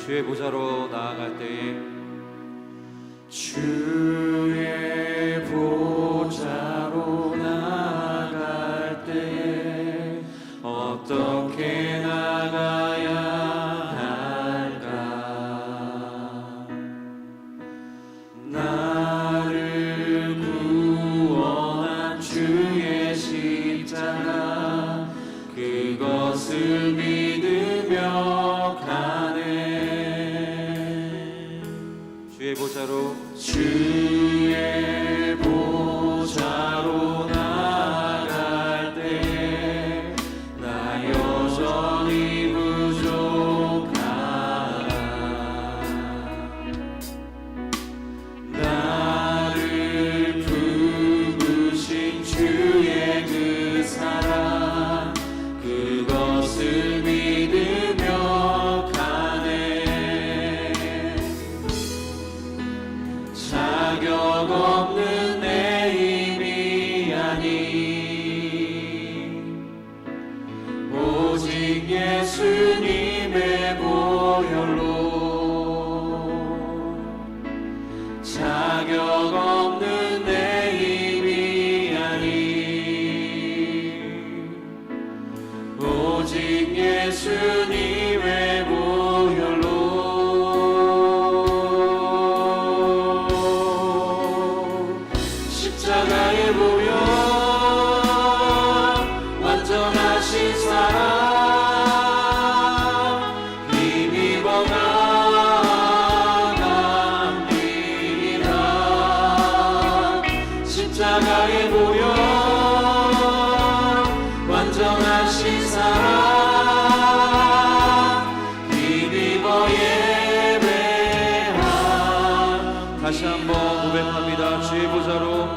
주의 보좌로 나아갈 때에 주의 보좌로 나아갈 때에 어떻게 나가야 할까? 나를 구원한 주의 십자가 그것을 믿으며 가네. 주의 보좌로 주의 보좌로 나아갈 때 나 여전히 부족하다. 나를 부르신 주의 그 사랑 그것을 믿으며 가네. 자격 없는 내 힘이 아닌 오직 예수님의 보혈로 자격 없는 내 힘이 아닌 오직 예수님의 보혈로 십자가의 보혈 완전하신 사랑 힘입어 나갑니다. 십자가의 보혈 완전하신 사랑 힘입어 예배함. 다시 한번 고백합니다. 주의 보좌로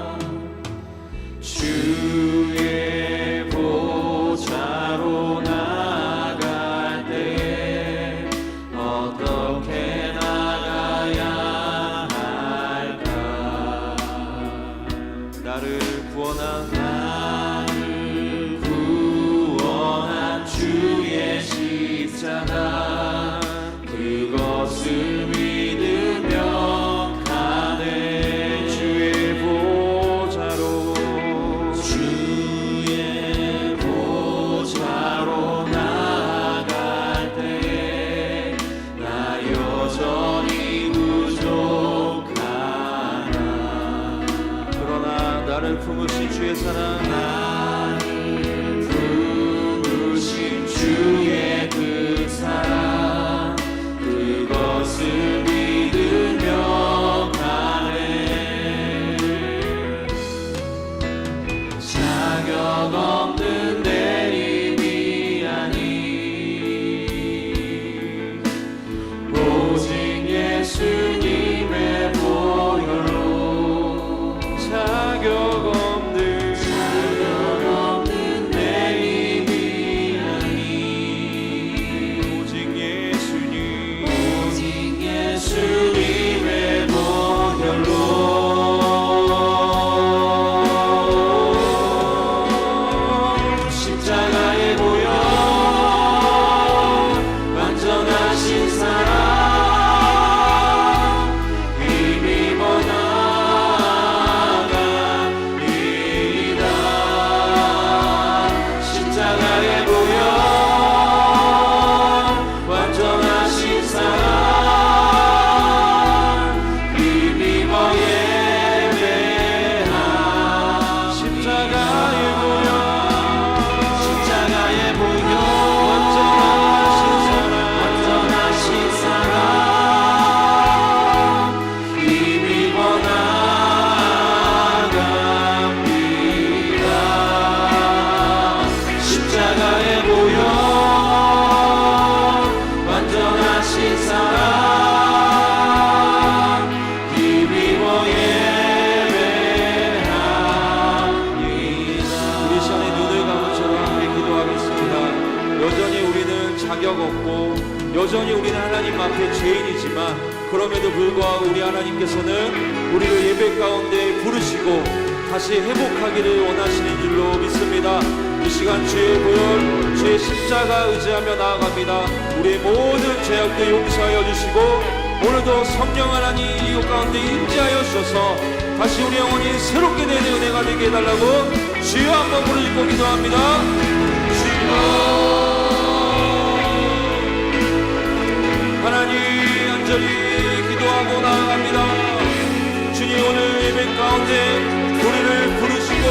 주의 보좌로 나아갈 때 어떻게 나가야 할까? 나를 구원한 나를 구원한 주의 십자가 그것을 믿으며 가네. 주의 보좌로 주의 보좌로 나아갈 때에 나 여전히 부족하다. 그러나 나를 품으신 주의 사랑 나를 품으신 주의 그 사랑 그것을 믿으며 가네. 자격 없는 내 힘이 아닌 오직 예수님의 보혈로 자격 없는 내 힘이 아닌 오직 예수님 예수님의 보혈로 십자가의 보혈 완전하신 사랑 힘입어 나갑니다. 십자가의 보혈 완전하신 사랑 힘입어 예배함. 십자가의 보혈 십자가의 보혈 완전하신 사랑 힘입어 나갑니다. 십자가의 보혈 완전하신 사랑 힘입어 예배합니다. 우리 시간에 눈을 감은 처럼 함께 기도하겠습니다. 여전히 우리는 자격 없고 여전히 우리는 하나님 앞에 죄인이지만 그럼에도 불구하고 우리 하나님께서는 우리를 예배 가운데 부르시고 다시 회복하기를 원하시는 줄로 믿습니다. 이 시간 주의 보혈, 주의 십자가 의지하며 나아갑니다. 우리의 모든 죄악들 용서하여 주시고 오늘도 성령 하나님 이곳 가운데 임재하여 주셔서 다시 우리 영혼이 새롭게 되는 은혜가 되게 해달라고 주여 한번 부르짖고 기도합니다. 주여 하나님 간절히 기도하고 나아갑니다. 주님 오늘 예배 가운데 우리를 부르시고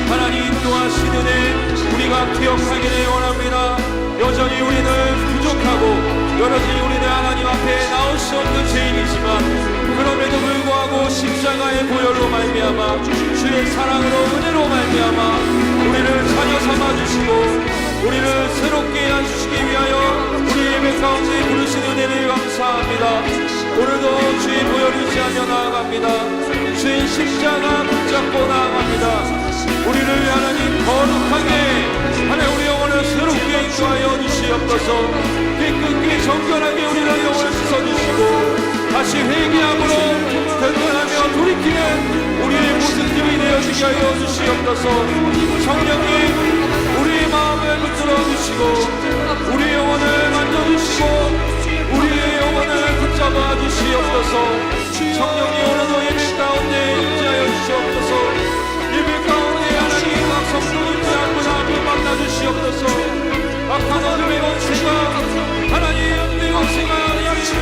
하나님 인도하신 은혜 우리가 기억하기를 원합니다. 여전히 우리는 부족하고 여전히 우리는 하나님 앞에 나올 수 없는 죄인이지만 그럼에도 불구하고 십자가의 보혈로 말미암아 주의 사랑으로 은혜로 말미암아 우리를 자녀 삼아주시고 우리를 새롭게 해주시기 위하여 우리 예배 가운데 부르신 은혜를 감사합니다. 오늘도 주의 보혈 의지하며 나아갑니다. 주의 십자가 붙잡고 나아갑니다. 우리를 하나님 거룩하게 하나님 우리 영혼을 새롭게 인도하여 주시옵소서. 깨끗게 정결하게 우리를 영혼을 씻어주시고 다시 회개함으로 변론하며 돌이키는 우리의 모습들이 되어지게 하여 주시옵소서. 성령님 우리의 마음을 붙들어 주시고 우리의 영혼을 만져주시고 우리의 영혼을 붙잡아 주시옵소서. 성령이 오늘도 예배 가운데 임재하여 주시옵소서. 예배 가운데 하나님 각 성도님들 한분 만나 주시옵소서. 악한 어둠의 권세가 하나님 은혜의 권세가 우리를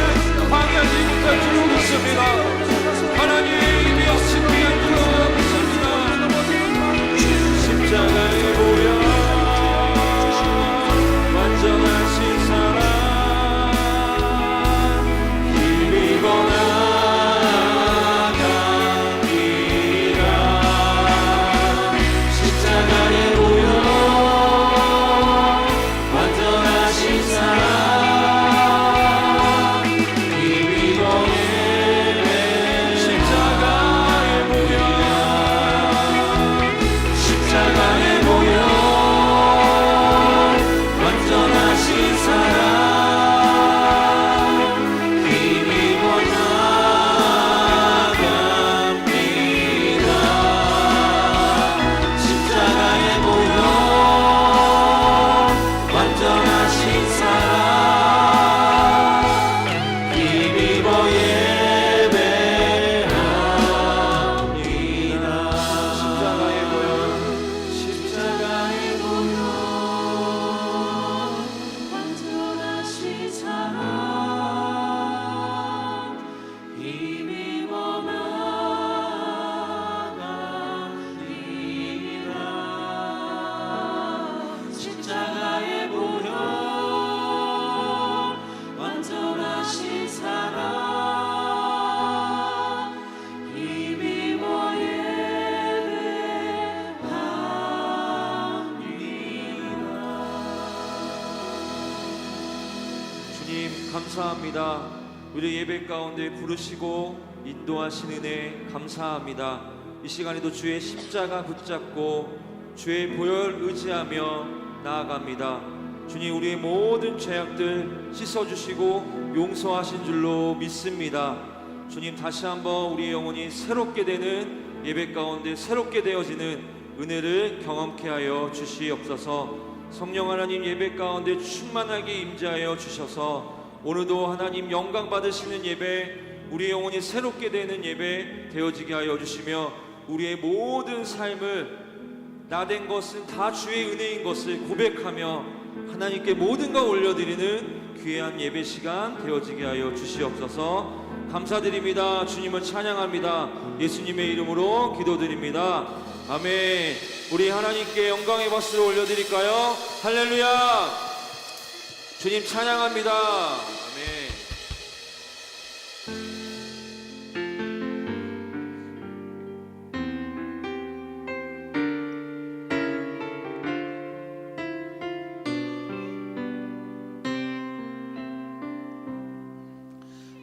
방해하지 못할 줄 믿습니다. 하나님의 신비한 줄 믿습니다. 십자가의 보혈 완전하신 사랑 힘입어 나아갑니다. 십자가의 보혈 완전하신 사랑 힘입어 예배 십자가의 보혈 십자가의 보혈 완전하신 사랑 힘입어 나아갑니다. 십자가의 보혈 완전하신 사랑 힘입어 예배합니다. 십자가의 보혈 십자가의 보혈 완전하신 사랑 힘입어 나아갑니다. 십자가의 보혈 완전하신 사랑 힘입어 주님 감사합니다. 우리 예배 가운데 부르시고 인도하신 은혜 감사합니다. 이 시간에도 주의 십자가 붙잡고 주의 보혈 의지하며 나아갑니다. 주님 우리의 모든 죄악들 씻어주시고 용서하신 줄로 믿습니다. 주님 다시 한번 우리의 영혼이 새롭게 되는 예배 가운데 새롭게 되어지는 은혜를 경험케 하여 주시옵소서. 성령 하나님 예배 가운데 충만하게 임재하여 주셔서 오늘도 하나님 영광 받으시는 예배 우리의 영혼이 새롭게 되는 예배 되어지게 하여 주시며 우리의 모든 삶을 나된 것은 다 주의 은혜인 것을 고백하며 하나님께 모든 것 올려드리는 귀한 예배 시간 되어지게 하여 주시옵소서. 감사드립니다. 주님을 찬양합니다. 예수님의 이름으로 기도드립니다. 아멘. 우리 하나님께 영광의 박수를 올려드릴까요? 할렐루야. 주님 찬양합니다. 아멘.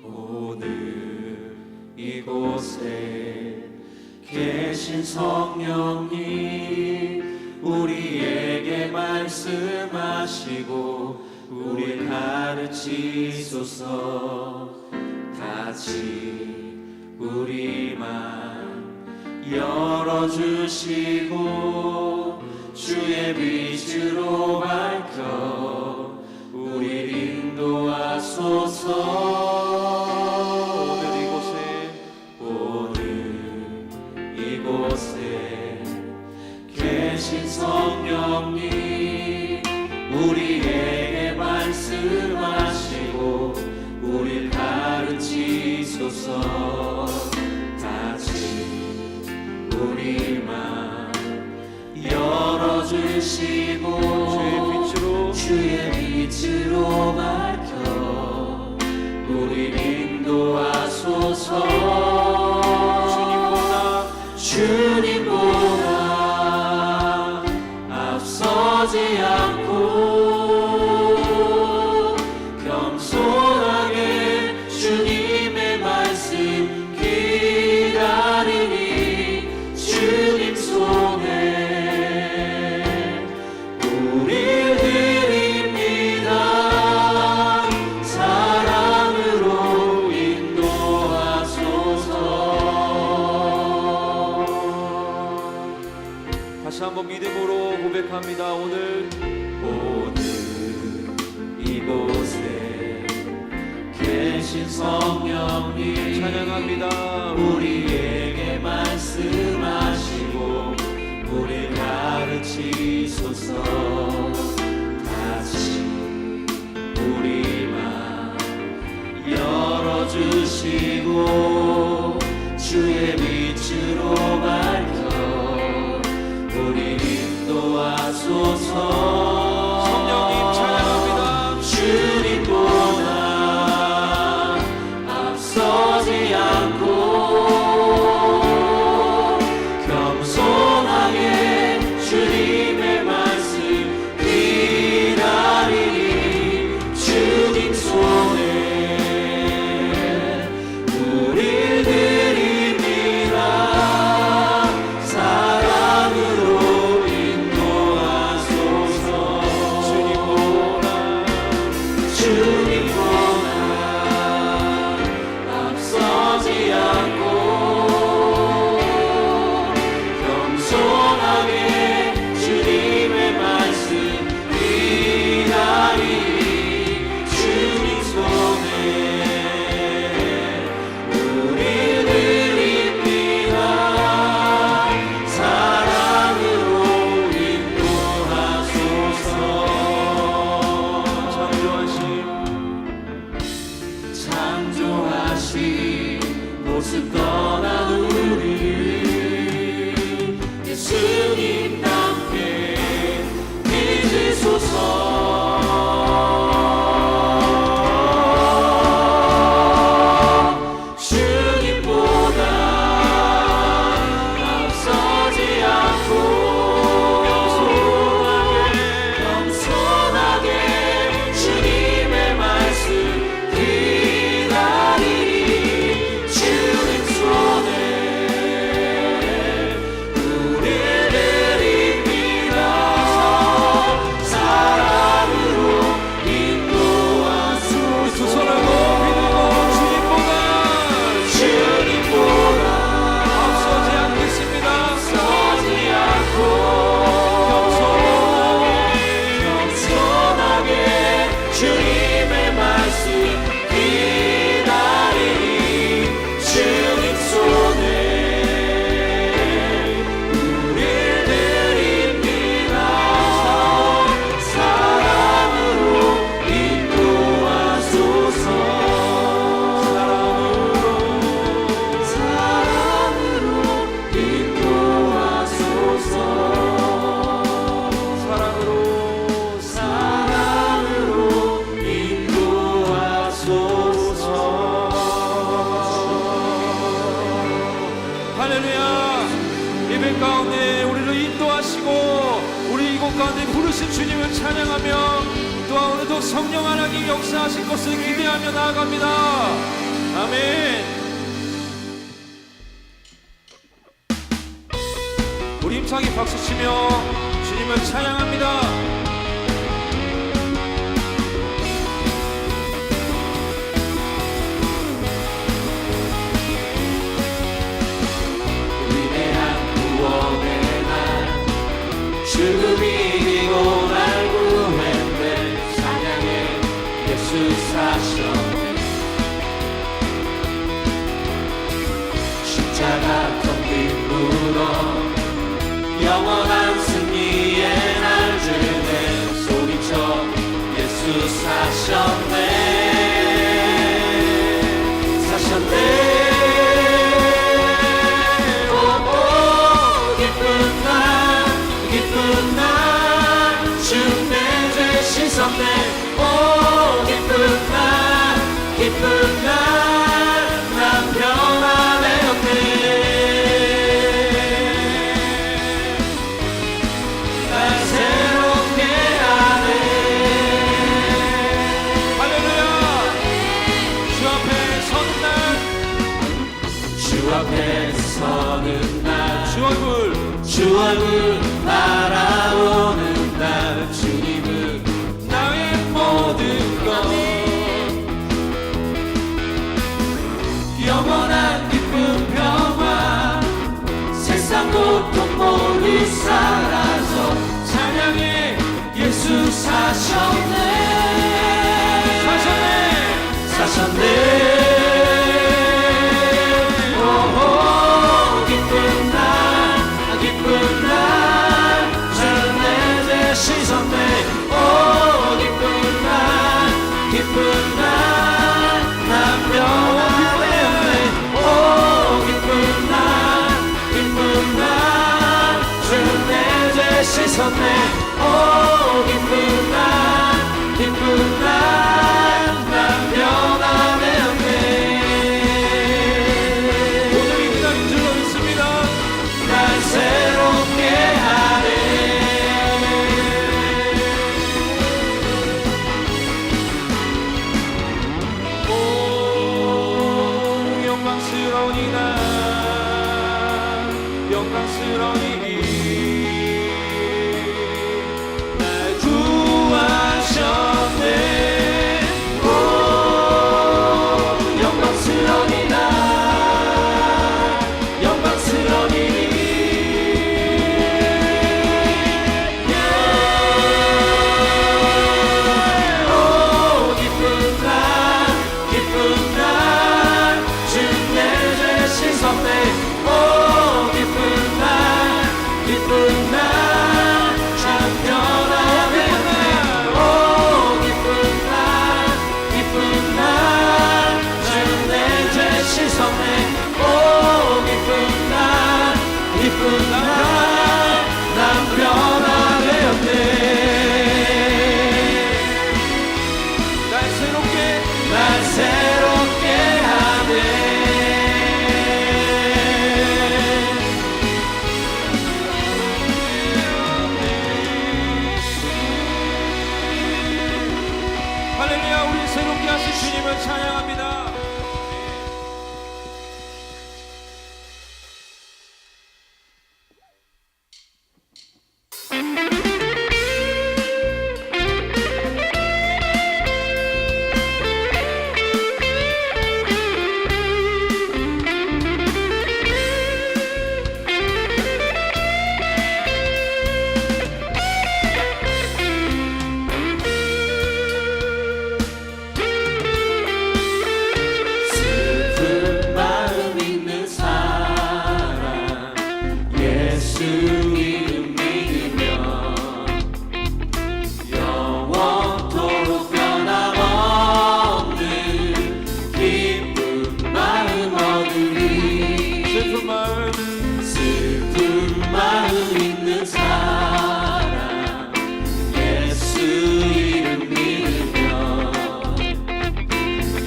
오늘 이곳에 계신 성령님 우리에게 말씀하시고 우리 가르치소서. 같이 우리 맘 열어주시고 주의 계신 성령님 우리에게 말씀하시고 우릴 가르치소서. 다시 우리 맘 열어주시고 주의 빛으로 밝혀 우릴 인도하소서. 주님보다 앞서지 않고 겸손하게 주님의 말씀 기다리니 주님 손에 우릴 드립니다. 사랑으로 인도하소서. 다시 한번 믿음으로 고백합니다. 오늘 이곳에 계신 성령님 찬양합니다. 우리에게 말씀하시고 우리 가르치소서. 다시 우리 맘 열어주시고 주의 빛으로 밝혀 우리 인도하소서. 성령님 찬양합니다. 주님보다 앞서지 않고 겸손하게 주님의 말씀 기다리니 주님 손에 우릴 드립니다. 사랑으로 인도하소서. 주님보다 앞서지 않고 겸손하게 주님의 말씀 기다리니 주님 손에 우릴 드립니다. 사랑으로 인도하소서. 창조하신 모습 떠난 우리 예수님답게 믿으소서. 주님보다 앞서지 않고 겸손하게 주님의 말씀 기다리니 주님 손에 우릴 드립니다. 사랑으로 인도하소서. 두 손을 높이고 주님보다 앞서지 않겠습니다. 앞서지 않고 겸손하게 주님의 말씀 기다리니 주님 손에 우릴 드립니다. 사랑으로 인도하소서. 사랑으로 인도하소서. 사랑으로 인도하소서. 할렐루야. 예배 가운데 우리를 인도하시고 우리 이곳 가운데 부르신 주님을 찬양하며 또한 오늘도 성령 하나님 역사하실 것을 기대하며 나아갑니다. 아멘. 우리 힘차게 박수치며 주님을 찬양합니다. 위대한 구원의 날 죽음이 이기고 날 구했네. 사냥의 예수 사셨네. 십자가 텅 빈 무덤 영원한 승리 사셨네 사셨네 오오 기쁜 날 주 내 죄 씻었네 오 기쁜 날 난 변화되었네 날 새롭게 하네 할렐루야. 주 앞에 서는 날, 주 앞에 서는 날 주 얼굴 주 얼굴 바라보는 날 주님은 나의 모든 것 영원한 기쁨 평화 세상 고통 모두 사라져 찬양해 예수 사셨네 사셨네 오호 기쁜 날 주 내 죄 씻었네 오 기쁜 날 난 변화되었네 오 기쁜 날 주 내 죄 씻었네 오 기쁜 날 난 변화되었네 오늘 이 기다린 줄로 믿습니다. 날 새롭게 하네 오 영광스러운 이날 영광스러운 이날 구하셨네 오 영광스러운 이날 영광스러운 이날 오 기쁜 날 주 내 죄 씻었네 오 기쁜 날 참 변화되었네 오 기쁜 날 주 내 죄 씻었네 오 기쁜 날 난 변화되었네 날 새롭게 하네 할렐루야. 우리 새롭게 하신 주님을 찬양합니다. 슬픈 마음 있는 사람 예수 이름 믿으며 영원토록 변함없는 기쁜 마음 얻으리 슬픈 마음 있는 사람 예수 이름 믿으며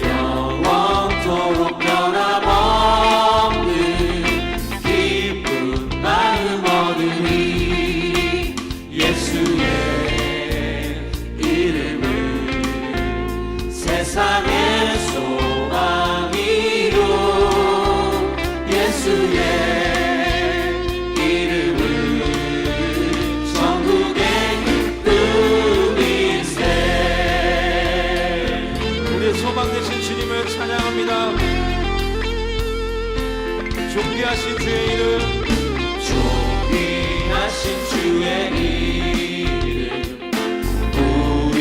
영원토록 변함없는 기쁜 마음 얻으리 예수의 이름은 세상의 소망이요 예수의 이름은 천국의 기쁨일세 우리의 소망 되신 주님을 찬양합니다. 존귀하신 주의 이름 존귀하신 주의 이름 우리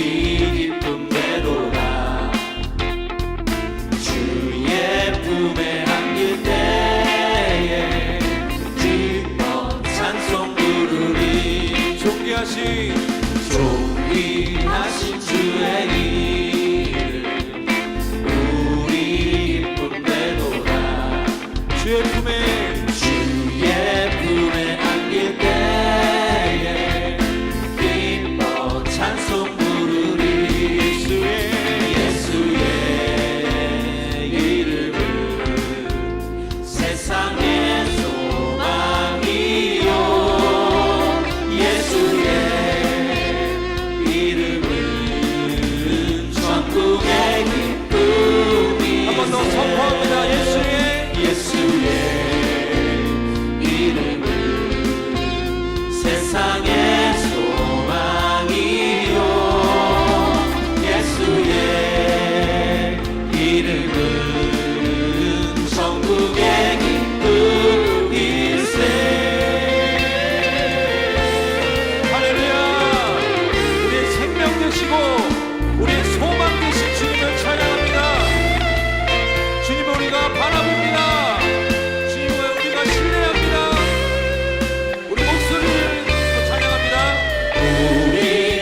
기쁨 되도다 주의 품에 안길 때에 기뻐 찬송 부르리 존귀하신 존귀하신 위하신 주의 이름 우리 기쁨되도다. 주의 품에 안길 때에 기뻐 찬송 부르리. 예수의 이름은 세상의 소망이요 예수의 이름은 천국의 기쁨이. 한 번 더 선포합니다. 예수의 이름은 세상의 소망이요 예수의 이름은 천국의 기쁨일세. 할렐루야. 우리의 생명 되시고 우리의 소망 되신 주님을 찬양합니다. 주님을 우리가 바라봅니다. 주님을 우리가 신뢰합니다. 우리 목소리를 또 찬양합니다. 우리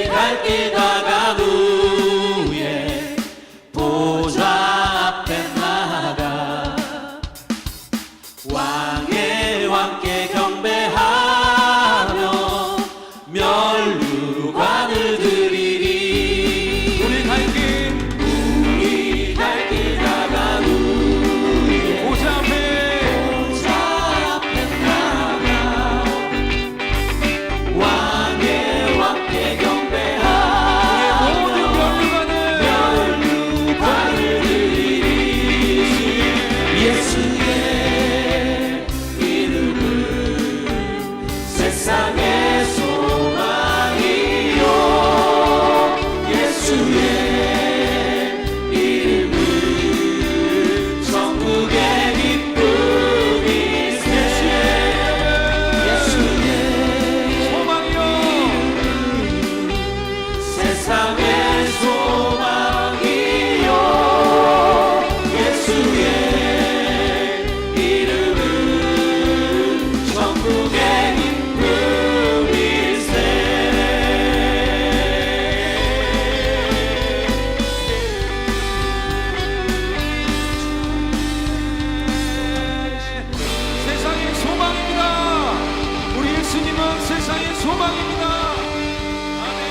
갈 길 다간 후에 보좌 앞에 나가 왕의 왕께 경배하며 면류관을 드리리. 우리 갈 길 다간 후에 보좌 앞에 나가 왕의 왕께 경배하며 모든 면류관을 드리리. 예수의 이름은 세상의 소망이요 예수의 이름은 천국의 기쁨일세. 예수의 소망이요. 세상의 소망이요 예수의 이름은 천국의 기쁨일세. 세상의 소망입니다. 우리 예수님은 세상의 소망입니다. 아멘.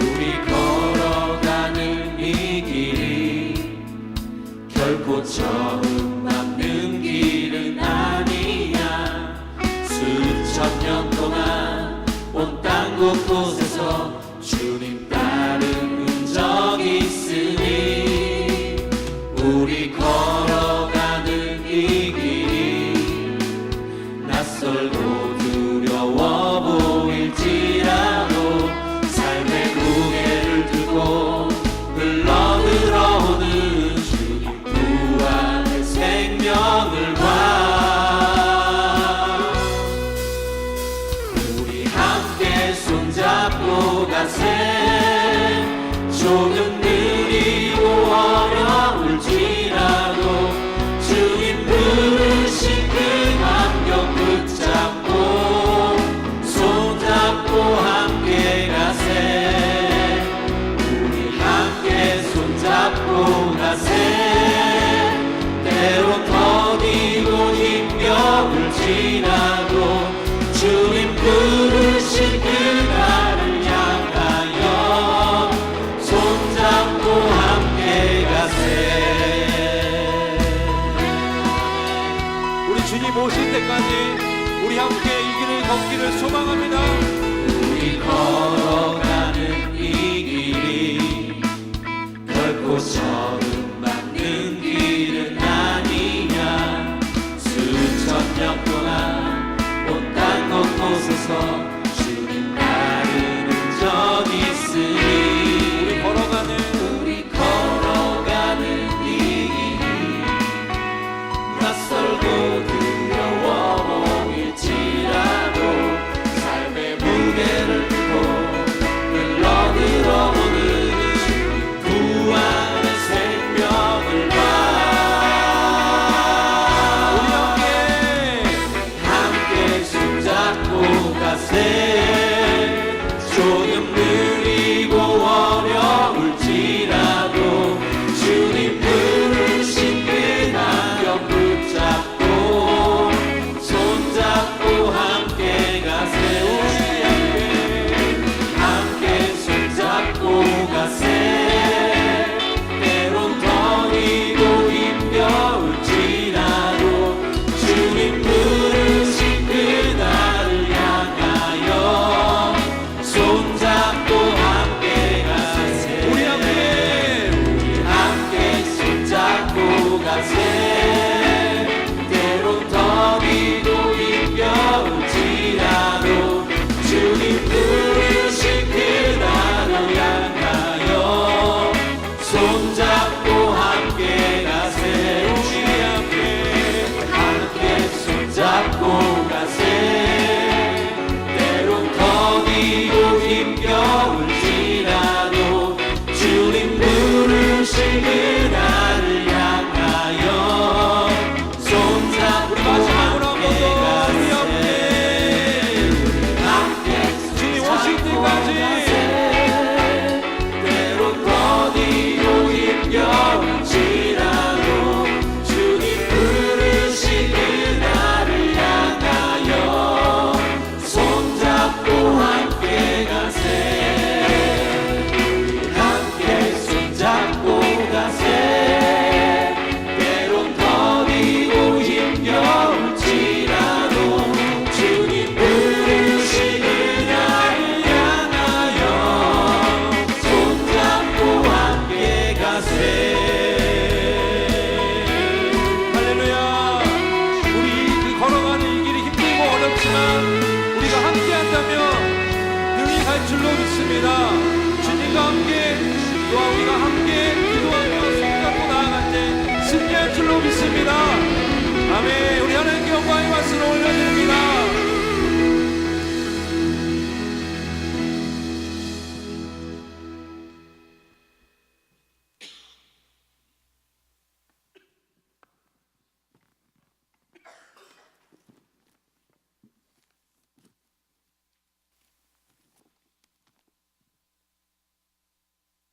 우리 걸어가는 이 길이 결코 처음 맞는 길은 아니야. 수천 년 동안 온 땅 곳곳에서 주님 따른 흔적이 있으니 우리 걸어가는 이 길이 낯설고 두려워 보일지라도 삶의 무게를 두고 흘러들어오는 주님 부활의 생명을 봐. 우리 함께 손잡고 모실 때까지 우리 함께 이 길을 걷기를 소망합니다. 우리 걸어가는 이 길이 결코 서름 받는 길은 아니야. 수천 년 동안 온 땅 곳곳에서 주님 따르는 적 있으니 우리 걸어가는 이 길이 낯설고 두려워 보일지라도 삶의 무게를 두고 흘러들어오는 구원의 생명을 봐. 우리 함께 손잡고 가세. 조금 느리고 어려울지라도 주님 부르신 그 안경 붙잡고 손잡고 함께 가세. 함께 손잡고 가세. 때론 더디고 힘겨울지라도 주님 부르신 그날을 향하여 손잡고 함께 가세. 우리 함께 손잡고 가세. 때론 더디고 힘겨울지라도 주님 부르신 그날을 향하여 손잡고 함께 가세. 함께 손잡고 가세. 때론 더디고 힘겨울지라도 주님 부르신 그날을 향하여 손잡고 마지막으로 함께 한번 더 우리 가세. 함께 주님 오실 때까지 때론 더디고 힘겨울지라도 주님 부르신 그날을 향하여 손잡고 함께 가세. 함께 손잡고 가세. 때론 더디고 힘겨울지라도 주님 부르신 그날을 향하여 손잡고 함께 가세. 할렐루야. 우리 그 걸어가는 이 길이 힘들고 어렵지만 우리가 함께 한다면 능히 갈 줄로 믿습니다. 주님과 함께 또한 우리가 함께 기도하며 손잡고 나아갈 때 승리할 줄로 믿습니다. 아멘. 우리 하나님께 영광의 말씀을 올려드립니다.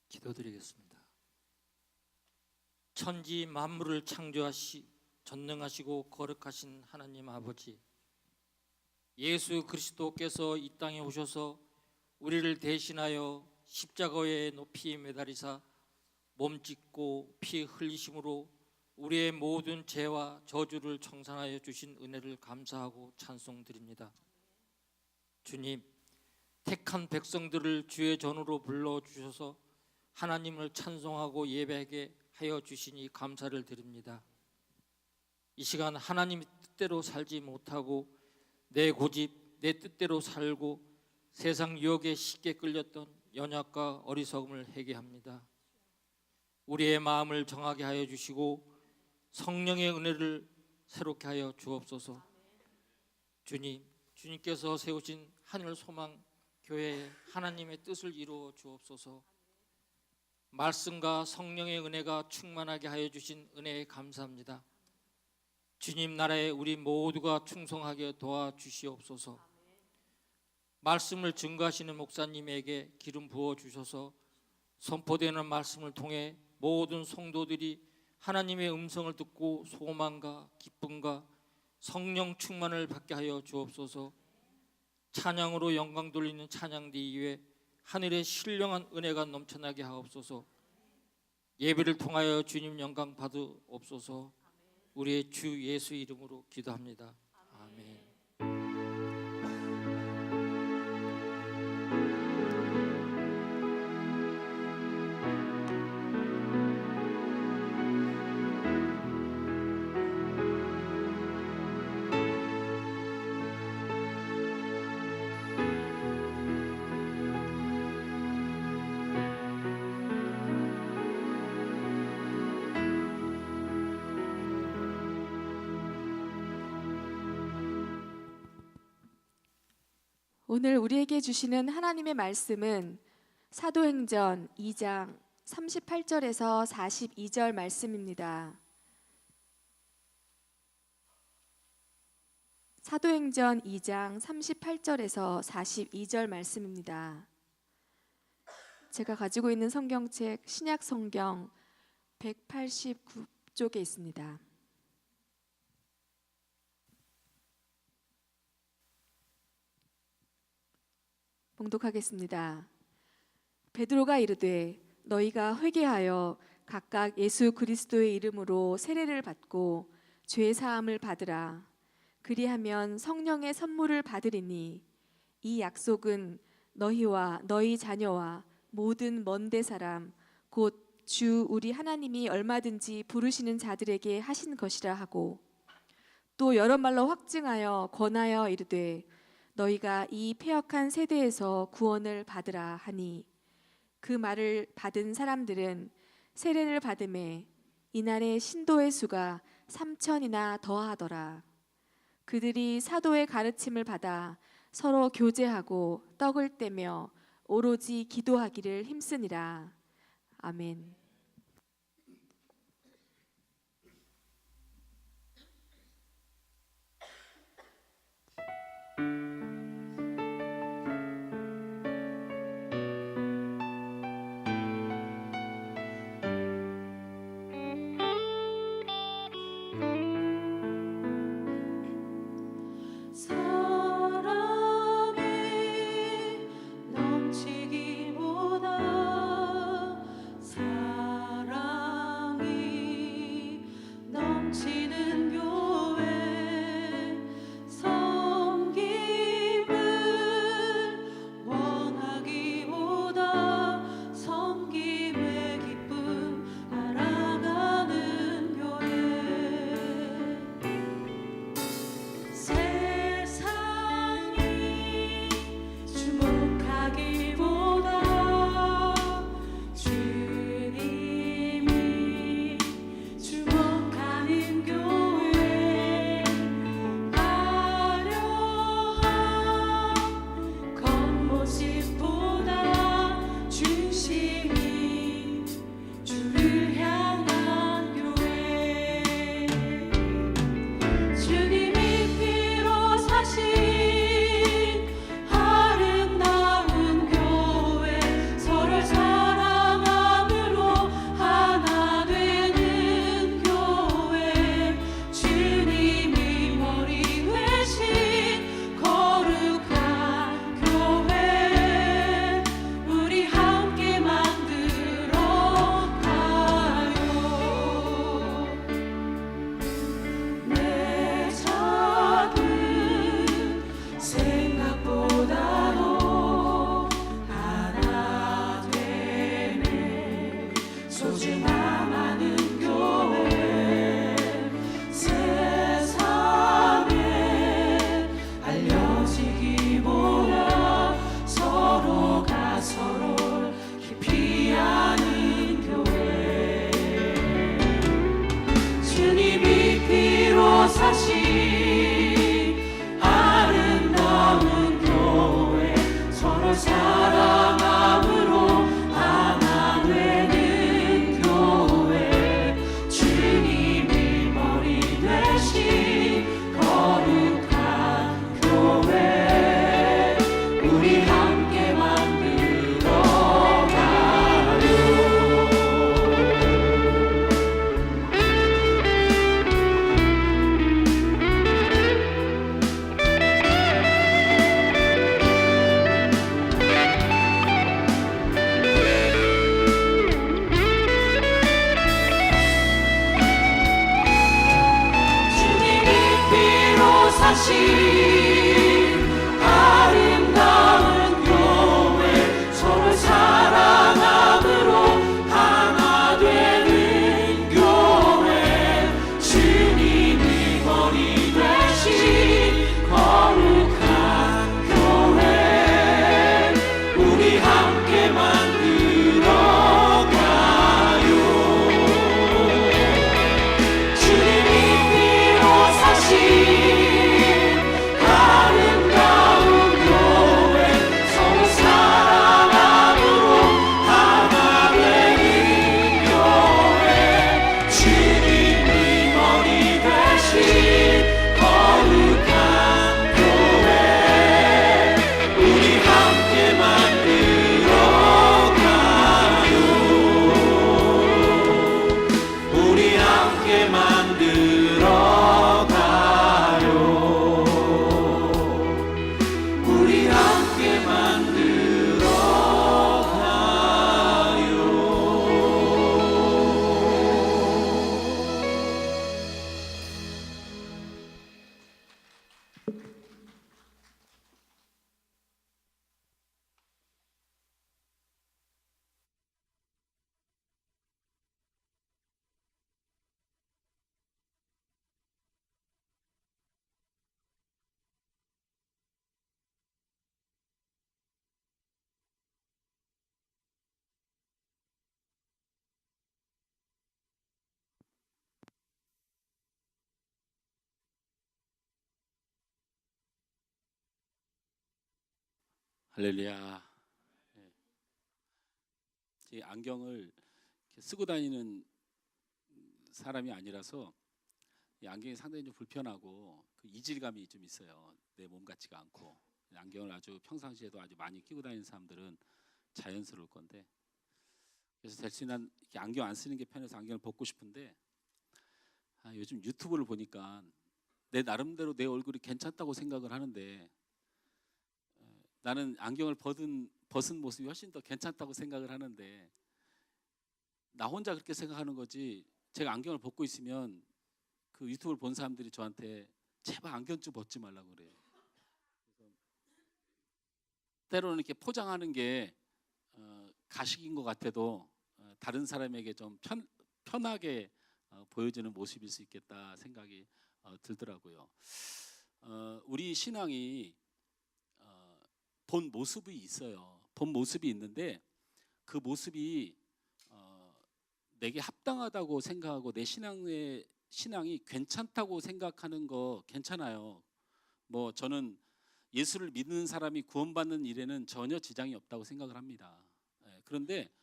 기도드리겠습니다. 천지 만물을 전능하시고 거룩하신 하나님 아버지, 예수 그리스도께서 이 땅에 오셔서 우리를 대신하여 십자가에 높이 매달리사 몸 찢고 피 흘리심으로 우리의 모든 죄와 저주를 청산하여 주신 은혜를 감사하고 찬송드립니다. 주님, 택한 백성들을 주의 전으로 불러주셔서 하나님을 찬송하고 예배하게 하여 주시니 감사를 드립니다. 이 시간 하나님의 뜻대로 살지 못하고 내 고집, 내 뜻대로 살고 세상 유혹에 쉽게 끌렸던 연약과 어리석음을 회개합니다. 우리의 마음을 정하게 하여 주시고 성령의 은혜를 새롭게 하여 주옵소서. 주님, 주님께서 세우신 하늘 소망 교회에 하나님의 뜻을 이루어 주옵소서. 말씀과 성령의 은혜가 충만하게 하여 주신 은혜에 감사합니다. 주님 나라에 우리 모두가 충성하게 도와주시옵소서. 말씀을 증거하시는 목사님에게 기름 부어 주셔서 선포되는 말씀을 통해 모든 성도들이 하나님의 음성을 듣고 소망과 기쁨과 성령 충만을 받게 하여 주옵소서. 찬양으로 영광 돌리는 찬양대 이외에 하늘의 신령한 은혜가 넘쳐나게 하옵소서. 예배를 통하여 주님 영광 받으옵소서. 우리의 주 예수 이름으로 기도합니다. 아멘. 오늘 우리에게 주시는 하나님의 말씀은 사도행전 2장 38절에서 42절 말씀입니다. 사도행전 2장 38절에서 42절 말씀입니다. 제가 가지고 있는 성경책 신약 성경 189쪽에 있습니다. 봉독하겠습니다. 베드로가 이르되 너희가 회개하여 각각 예수 그리스도의 이름으로 세례를 받고 죄 사함을 받으라. 그리하면 성령의 선물을 받으리니 이 약속은 너희와 너희 자녀와 모든 먼데 사람 곧 주 우리 하나님이 얼마든지 부르시는 자들에게 하신 것이라 하고 또 여러 말로 확증하여 권하여 이르되 너희가 이 패역한 세대에서 구원을 받으라 하니 그 말을 받은 사람들은 세례를 받음에 이날의 신도의 수가 3,000이나 더하더라. 그들이 사도의 가르침을 받아 서로 교제하고 떡을 떼며 오로지 기도하기를 힘쓰니라. 아멘. 사랑이 넘치기보다 사랑이 넘치는 교회 섬김을 원하기보다 섬김의 기쁨 알아가는 교회 세상이 주목하기보다 주님이 주목하는 교회 화려한 겉모습보다 중심이 주를 향한 교회 주님이 피로 사신 아름다운 교회 서로 사랑함으로 하나 되는 교회 주님이 머리 되신 거룩한 교회 우리 함께 만들어 가요. 내 작은 생각보다도 하나 되네 소중함 아는 교회 세상에 알려지기보다 서로가 서로를 깊이 아는 교회 주님이 피로 사신 아름다운 교회 서로 사랑함으로 하나 되는 교회 주님이 머리 되신 거룩한 교회 우리 함께 만들어 가요. 사신 아름다운 교회 서로 사랑함으로 하나 되는 교회 주님이 머리 되신 거룩한 교회 우리 함께 만들어가요. 주님이 피로 사신 아름다운 교회 서로 사랑함으로 하나 되는 교회 주님이 머리 되신 거룩한 교회 우리 함께 만들어가요. 우리 함께 만들어가요. 우리 함께 할렐루야. 네. 이 안경을 이렇게 쓰고 다니는 사람이 아니라서 이 안경이 상당히 좀 불편하고 그 이질감이 좀 있어요. 내 몸 같지가 않고. 안경을 아주 평상시에도 아주 많이 끼고 다니는 사람들은 자연스러울 건데, 그래서 될 수 있는 이렇게 안경 안 쓰는 게 편해서 안경을 벗고 싶은데, 요즘 유튜브를 보니까 내 나름대로 내 얼굴이 괜찮다고 생각을 하는데, 나는 안경을 벗은 모습이 훨씬 더 괜찮다고 생각을 하는데, 나 혼자 그렇게 생각하는 거지, 제가 안경을 벗고 있으면 그 유튜브를 본 사람들이 저한테 제발 안경 좀 벗지 말라고 그래요. 때로는 이렇게 포장하는 게 가식인 것 같아도 다른 사람에게 좀 편하게 보여주는 모습일 수 있겠다 생각이 들더라고요. 우리 신앙이 본 모습이 있어요. 본 모습이 있는데 그 모습이 내게 합당하다고 생각하고 내 신앙이 괜찮다고 생각하는 거 괜찮아요. 뭐 저는 예수를 믿는 사람이 구원받는 일에는 전혀 지장이 없다고 생각을 합니다. 그런데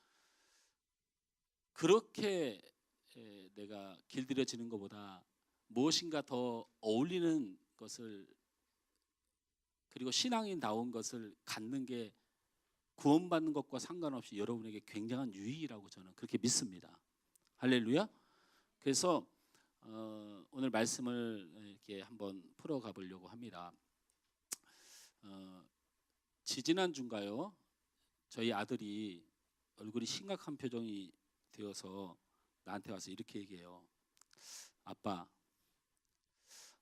그렇게 내가 길들여지는 것보다 무엇인가 더 어울리는 것을, 그리고 신앙이 나온 것을 갖는 게 구원받는 것과 상관없이 여러분에게 굉장한 유익이라고 저는 그렇게 믿습니다. 할렐루야. 그래서 오늘 말씀을 이렇게 한번 풀어가 보려고 합니다. 지지난주인가요? 저희 아들이 얼굴이 심각한 표정이 되어서 나한테 와서 이렇게 얘기해요. 아빠,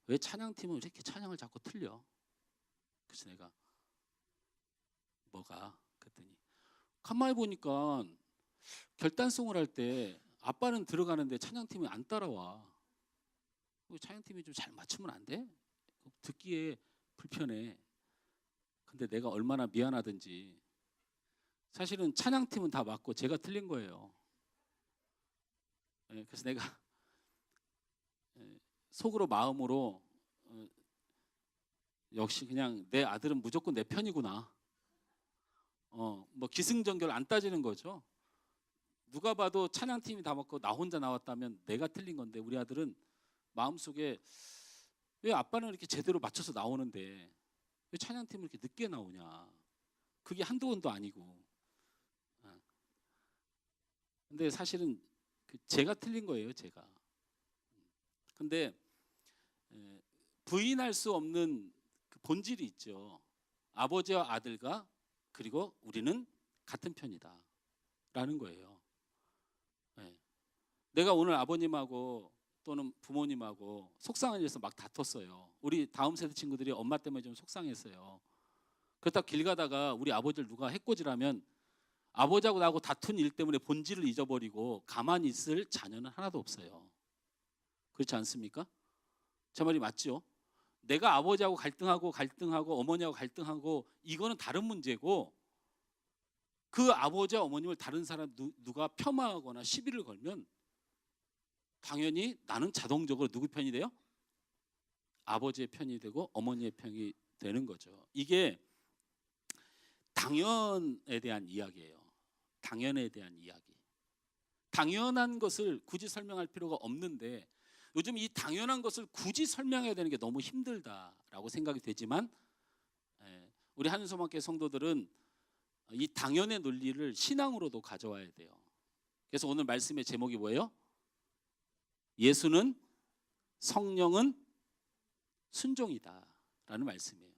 왜 찬양팀은 이렇게 찬양을 자꾸 틀려? 그래서 내가 뭐가? 그랬더니 가만히 보니까 결단송을 할 때 아빠는 들어가는데 찬양팀이 안 따라와. 찬양팀이 좀 잘 맞추면 안 돼? 듣기에 불편해. 근데 내가 얼마나 미안하든지, 사실은 찬양팀은 다 맞고 제가 틀린 거예요. 그래서 내가 속으로 마음으로 역시 그냥 내 아들은 무조건 내 편이구나. 뭐 기승전결 안 따지는 거죠. 누가 봐도 찬양팀이 다 맞고 나 혼자 나왔다면 내가 틀린 건데, 우리 아들은 마음속에 왜 아빠는 이렇게 제대로 맞춰서 나오는데 왜 찬양팀은 이렇게 늦게 나오냐. 그게 한두 번도 아니고. 근데 사실은 제가 틀린 거예요, 제가. 근데 부인할 수 없는 그 본질이 있죠. 아버지와 아들과 그리고 우리는 같은 편이다 라는 거예요. 내가 오늘 아버님하고 또는 부모님하고 속상한 일에서 막 다퉜어요. 우리 다음 세대 친구들이 엄마 때문에 좀 속상했어요. 그렇다고 길 가다가 우리 아버지를 누가 해코지라면 아버지하고 나하고 다툰 일 때문에 본질을 잊어버리고 가만히 있을 자녀는 하나도 없어요. 그렇지 않습니까? 제 말이 맞죠? 내가 아버지하고 갈등하고 어머니하고 갈등하고 이거는 다른 문제고, 그 아버지와 어머님을 다른 사람 누가 폄하하거나 시비를 걸면 당연히 나는 자동적으로 누구 편이 돼요? 아버지의 편이 되고 어머니의 편이 되는 거죠. 이게 당연에 대한 이야기예요. 당연에 대한 이야기. 당연한 것을 굳이 설명할 필요가 없는데 요즘 이 당연한 것을 굳이 설명해야 되는 게 너무 힘들다라고 생각이 되지만, 우리 한윤서만교회 성도들은 이 당연의 논리를 신앙으로도 가져와야 돼요. 그래서 오늘 말씀의 제목이 뭐예요? 예수는, 성령은 순종이다라는 말씀이에요.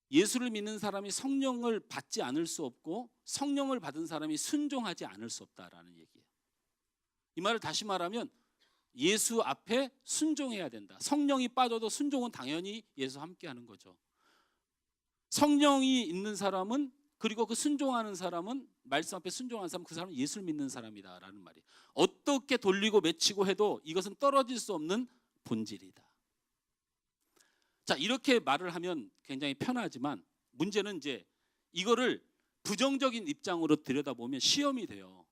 예수를 믿는 사람이 성령을 받지 않을 수 없고 성령을 받은 사람이 순종하지 않을 수 없다라는 얘기예요. 이 말을 다시 말하면 예수 앞에 순종해야 된다. 성령이 빠져도 순종은 당연히 예수와 함께하는 거죠. 성령이 있는 사람은, 그리고 그 순종하는 사람은, 말씀 앞에 순종하는 사람, 그 사람은 예수를 믿는 사람이다라는 말이에요. 어떻게 돌리고 맺히고 해도 이것은 떨어질 수 없는 본질이다. 자, 이렇게 말을 하면 굉장히 편하지만 문제는 이제 이거를 부정적인 입장으로 들여다보면 시험이 돼요.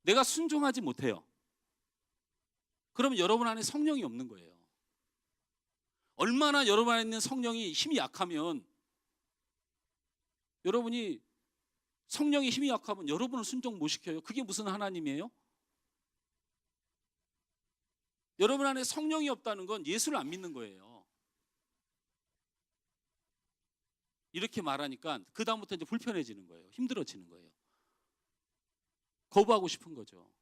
내가 순종하지 못해요. 그러면 여러분 안에 성령이 없는 거예요. 얼마나 여러분 안에 있는 성령이 힘이 약하면, 여러분이 성령의 힘이 약하면 여러분을 순종 못 시켜요. 그게 무슨 하나님이에요? 여러분 안에 성령이 없다는 건 예수를 안 믿는 거예요. 이렇게 말하니까 그 다음부터 이제 불편해지는 거예요. 힘들어지는 거예요. 거부하고 싶은 거죠.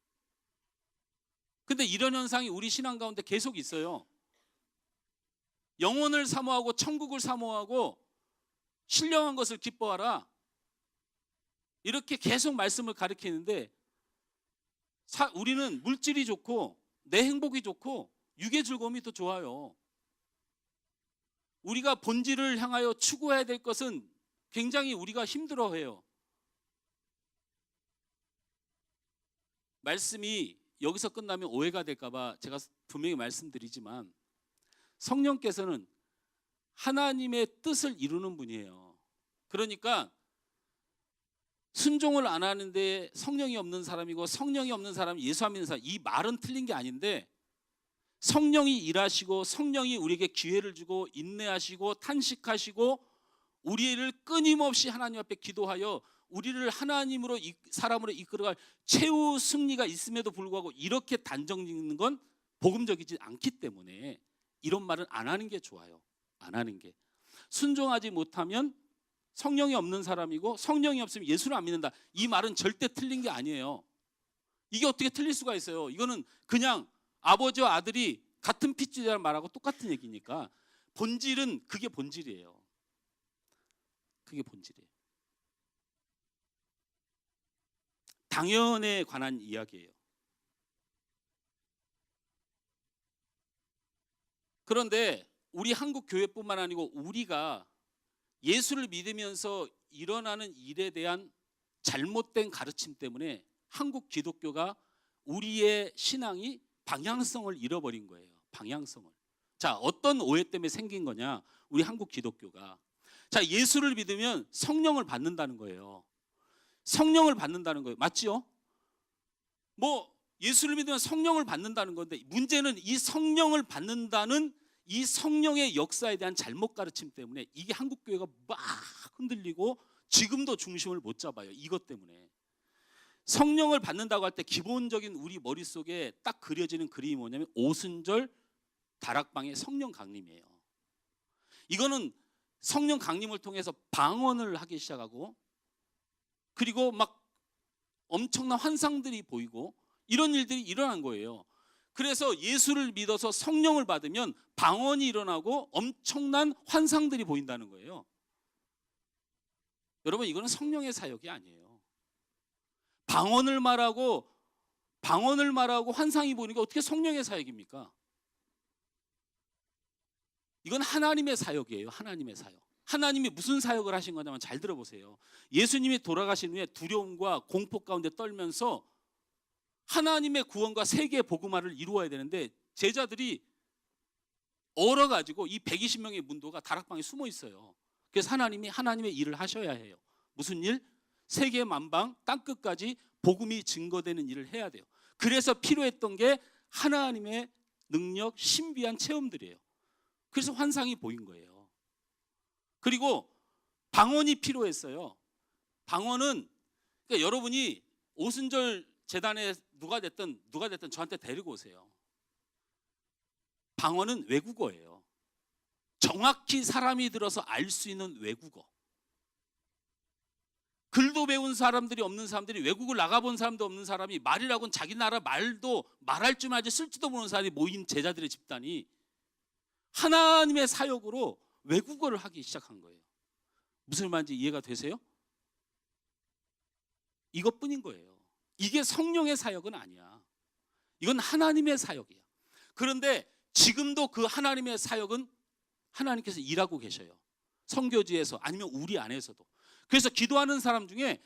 근데 이런 현상이 우리 신앙 가운데 계속 있어요. 영혼을 사모하고 천국을 사모하고 신령한 것을 기뻐하라, 이렇게 계속 말씀을 가르치는데 우리는 물질이 좋고 내 행복이 좋고 육의 즐거움이 더 좋아요. 우리가 본질을 향하여 추구해야 될 것은 굉장히 우리가 힘들어해요. 말씀이 여기서 끝나면 오해가 될까 봐 제가 분명히 말씀드리지만, 성령께서는 하나님의 뜻을 이루는 분이에요. 그러니까 순종을 안 하는데 성령이 없는 사람이고 성령이 없는 사람이 예수 안 믿는 사람, 이 말은 틀린 게 아닌데, 성령이 일하시고 성령이 우리에게 기회를 주고 인내하시고 탄식하시고 우리를 끊임없이 하나님 앞에 기도하여 우리를 하나님으로 사람으로 이끌어갈 최후 승리가 있음에도 불구하고 이렇게 단정 짓는 건 복음적이지 않기 때문에 이런 말은 안 하는 게 좋아요. 안 하는 게. 순종하지 못하면 성령이 없는 사람이고 성령이 없으면 예수를 안 믿는다. 이 말은 절대 틀린 게 아니에요. 이게 어떻게 틀릴 수가 있어요? 이거는 그냥 아버지와 아들이 같은 핏줄이라는 말하고 똑같은 얘기니까 본질은 그게 본질이에요. 그게 본질이에요. 당연에 관한 이야기예요. 그런데 우리 한국 교회뿐만 아니고 우리가 예수를 믿으면서 일어나는 일에 대한 잘못된 가르침 때문에 한국 기독교가 우리의 신앙이 방향성을 잃어버린 거예요. 방향성을. 자, 어떤 오해 때문에 생긴 거냐? 우리 한국 기독교가. 자, 예수를 믿으면 성령을 받는다는 거예요. 성령을 받는다는 거예요. 맞지요? 뭐 예수를 믿으면 성령을 받는다는 건데, 문제는 이 성령을 받는다는 이 성령의 역사에 대한 잘못 가르침 때문에 이게 한국 교회가 막 흔들리고 지금도 중심을 못 잡아요. 이것 때문에. 성령을 받는다고 할 때 기본적인 우리 머릿속에 딱 그려지는 그림이 뭐냐면 오순절 다락방의 성령 강림이에요. 이거는 성령 강림을 통해서 방언을 하기 시작하고, 그리고 막 엄청난 환상들이 보이고 이런 일들이 일어난 거예요. 그래서 예수를 믿어서 성령을 받으면 방언이 일어나고 엄청난 환상들이 보인다는 거예요. 여러분, 이거는 성령의 사역이 아니에요. 방언을 말하고 방언을 말하고 환상이 보니까 어떻게 성령의 사역입니까? 이건 하나님의 사역이에요. 하나님의 사역. 하나님이 무슨 사역을 하신 거냐면 잘 들어보세요. 예수님이 돌아가신 후에 두려움과 공포 가운데 떨면서 하나님의 구원과 세계의 복음화를 이루어야 되는데 제자들이 얼어가지고 이 120명의 문도가 다락방에 숨어 있어요. 그래서 하나님이 하나님의 일을 하셔야 해요. 무슨 일? 세계 만방 땅끝까지 복음이 증거되는 일을 해야 돼요. 그래서 필요했던 게 하나님의 능력, 신비한 체험들이에요. 그래서 환상이 보인 거예요. 그리고 방언이 필요했어요. 방언은 그러니까 여러분이 오순절 재단에 누가 됐든 저한테 데리고 오세요. 방언은 외국어예요. 정확히 사람이 들어서 알 수 있는 외국어. 글도 배운 사람들이 없는 사람들이, 외국을 나가본 사람도 없는 사람이, 말이라고는 자기 나라 말도 말할 줄 알지 쓸지도 모르는 사람이 모인 제자들의 집단이 하나님의 사역으로 외국어를 하기 시작한 거예요. 무슨 말인지 이해가 되세요? 이것뿐인 거예요. 이게 성령의 사역은 아니야. 이건 하나님의 사역이야. 그런데 지금도 그 하나님의 사역은 하나님께서 일하고 계셔요. 선교지에서 아니면 우리 안에서도. 그래서 기도하는 사람 중에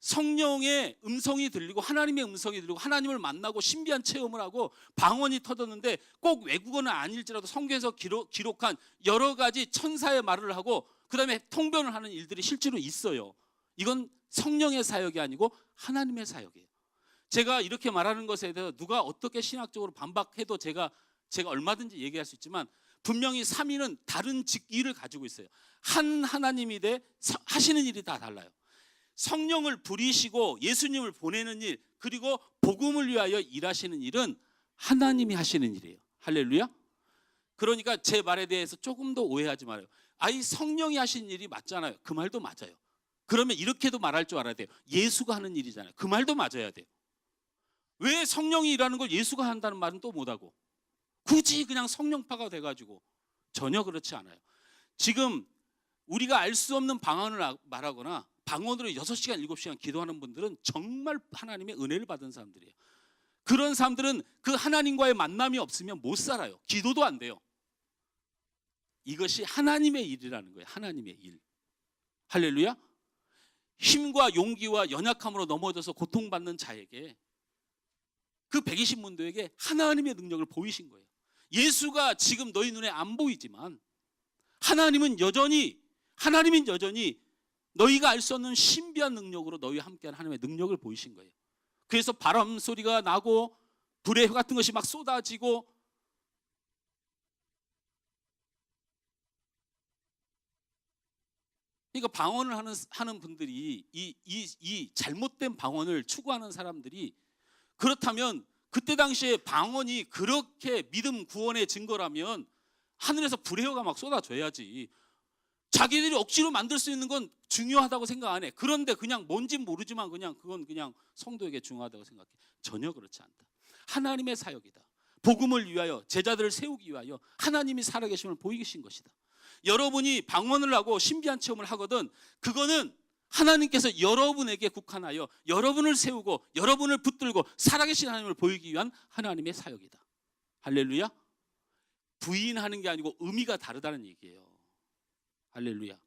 성령의 음성이 들리고 하나님의 음성이 들리고 하나님을 만나고 신비한 체험을 하고 방언이 터졌는데 꼭 외국어는 아닐지라도 성경에서 기록한 여러 가지 천사의 말을 하고 그 다음에 통변을 하는 일들이 실제로 있어요. 이건 성령의 사역이 아니고 하나님의 사역이에요. 제가 이렇게 말하는 것에 대해서 누가 어떻게 신학적으로 반박해도 제가 얼마든지 얘기할 수 있지만 분명히 삼위는 다른 직위를 가지고 있어요. 한 하나님이 하시는 일이 다 달라요. 성령을 부리시고 예수님을 보내는 일, 그리고 복음을 위하여 일하시는 일은 하나님이 하시는 일이에요. 할렐루야. 그러니까 제 말에 대해서 조금 더 오해하지 말아요. 아이 성령이 하시는 일이 맞잖아요. 그 말도 맞아요. 그러면 이렇게도 말할 줄 알아야 돼요. 예수가 하는 일이잖아요. 그 말도 맞아야 돼요. 왜 성령이 일하는 걸 예수가 한다는 말은 또 못하고 굳이 그냥 성령파가 돼가지고 전혀 그렇지 않아요. 지금 우리가 알 수 없는 방언을 말하거나 방언으로 6시간 7시간 기도하는 분들은 정말 하나님의 은혜를 받은 사람들이에요. 그런 사람들은 그 하나님과의 만남이 없으면 못 살아요. 기도도 안 돼요. 이것이 하나님의 일이라는 거예요. 하나님의 일. 할렐루야. 힘과 용기와 연약함으로 넘어져서 고통받는 자에게, 그 120문도에게 하나님의 능력을 보이신 거예요. 예수가 지금 너희 눈에 안 보이지만 하나님은 여전히 너희가 알 수 없는 신비한 능력으로 너희와 함께한 하나님의 능력을 보이신 거예요. 그래서 바람 소리가 나고 불의 혀 같은 것이 막 쏟아지고, 그러니까 방언을 하는 분들이 이 잘못된 방언을 추구하는 사람들이, 그렇다면 그때 당시에 방언이 그렇게 믿음 구원의 증거라면 하늘에서 불의 혀가 막 쏟아져야지. 자기들이 억지로 만들 수 있는 건 중요하다고 생각 안 해. 그런데 그냥 뭔진 모르지만 그건 그냥 성도에게 중요하다고 생각해. 전혀 그렇지 않다. 하나님의 사역이다. 복음을 위하여, 제자들을 세우기 위하여 하나님이 살아계심을 보이신 것이다. 여러분이 방언을 하고 신비한 체험을 하거든, 그거는 하나님께서 여러분에게 국한하여 여러분을 세우고 여러분을 붙들고 살아계신 하나님을 보이기 위한 하나님의 사역이다. 할렐루야. 부인하는 게 아니고 의미가 다르다는 얘기예요. 할렐루야.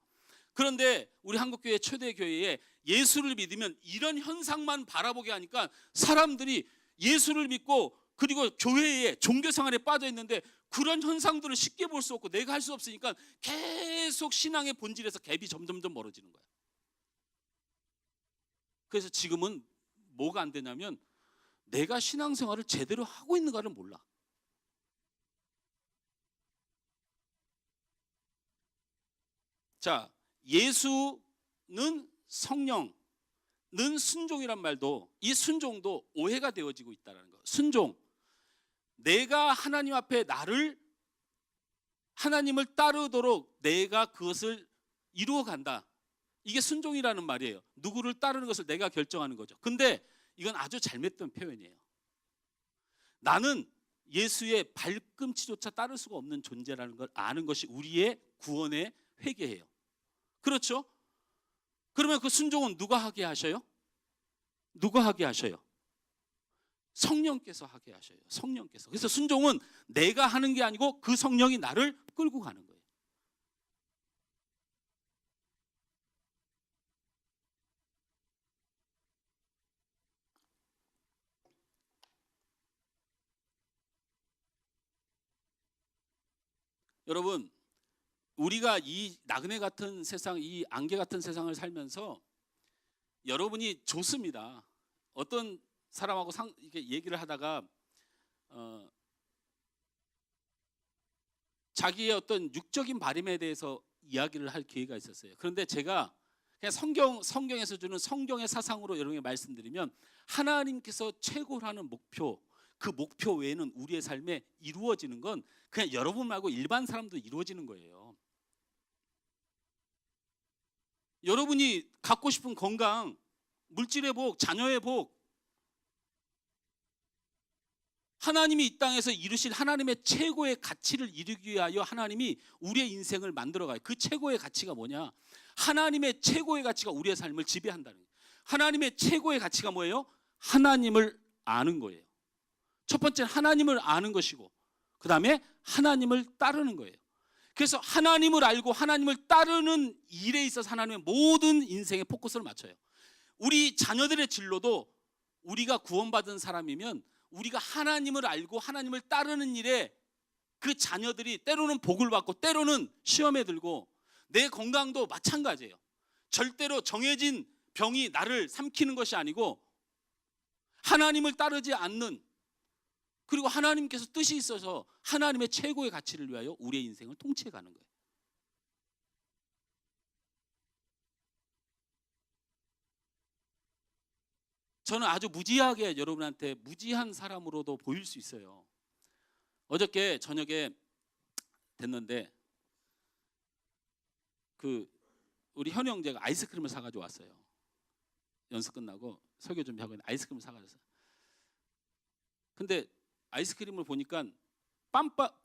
그런데 우리 한국교회 초대교회에 예수를 믿으면 이런 현상만 바라보게 하니까 사람들이 예수를 믿고 그리고 교회에 종교생활에 빠져 있는데 그런 현상들을 쉽게 볼 수 없고 내가 할 수 없으니까 계속 신앙의 본질에서 갭이 점점점 멀어지는 거야. 그래서 지금은 뭐가 안 되냐면 내가 신앙생활을 제대로 하고 있는가를 몰라. 자, 예수는 성령은 순종이란 말도, 이 순종도 오해가 되어지고 있다는 거. 순종, 내가 하나님 앞에 하나님을 따르도록 내가 그것을 이루어 간다. 이게 순종이라는 말이에요. 누구를 따르는 것을 내가 결정하는 거죠. 근데 이건 아주 잘못된 표현이에요. 나는 예수의 발꿈치조차 따를 수가 없는 존재라는 걸 아는 것이 우리의 구원의 회개예요. 그렇죠? 그러면 그 순종은 누가 하게 하셔요? 누가 하게 하셔요? 성령께서 하게 하셔요. 성령께서. 그래서 순종은 내가 하는 게 아니고 그 성령이 나를 끌고 가는 거예요. 여러분, 우리가 이 나그네 같은 세상, 이 안개 같은 세상을 살면서 여러분이 좋습니다. 어떤 사람하고 이렇게 얘기를 하다가 자기의 어떤 육적인 바램에 대해서 이야기를 할 기회가 있었어요. 그런데 제가 그냥 성경에서 주는 성경의 사상으로 여러분에게 말씀드리면, 하나님께서 최고라는 목표, 그 목표 외에는 우리의 삶에 이루어지는 건 그냥 여러분 말고 일반 사람도 이루어지는 거예요. 여러분이 갖고 싶은 건강, 물질의 복, 자녀의 복, 하나님이 이 땅에서 이루실 하나님의 최고의 가치를 이루기 위하여 하나님이 우리의 인생을 만들어가요. 그 최고의 가치가 뭐냐? 하나님의 최고의 가치가 우리의 삶을 지배한다는 거예요. 하나님의 최고의 가치가 뭐예요? 하나님을 아는 거예요. 첫 번째는 하나님을 아는 것이고, 그 다음에 하나님을 따르는 거예요. 그래서 하나님을 알고 하나님을 따르는 일에 있어서 하나님의 모든 인생의 포커스를 맞춰요. 우리 자녀들의 진로도 우리가 구원받은 사람이면 우리가 하나님을 알고 하나님을 따르는 일에 그 자녀들이 때로는 복을 받고 때로는 시험에 들고, 내 건강도 마찬가지예요. 절대로 정해진 병이 나를 삼키는 것이 아니고 하나님을 따르지 않는, 그리고 하나님께서 뜻이 있어서 하나님의 최고의 가치를 위하여 우리의 인생을 통치해 가는 거예요. 저는 아주 무지하게 여러분한테 무지한 사람으로도 보일 수 있어요. 어저께 저녁에 됐는데 우리 현우 형제가 아이스크림을 사가지고 왔어요. 연습 끝나고 설교 준비하고 있는데 아이스크림을 사가졌어요. 근데 아이스크림을 보니까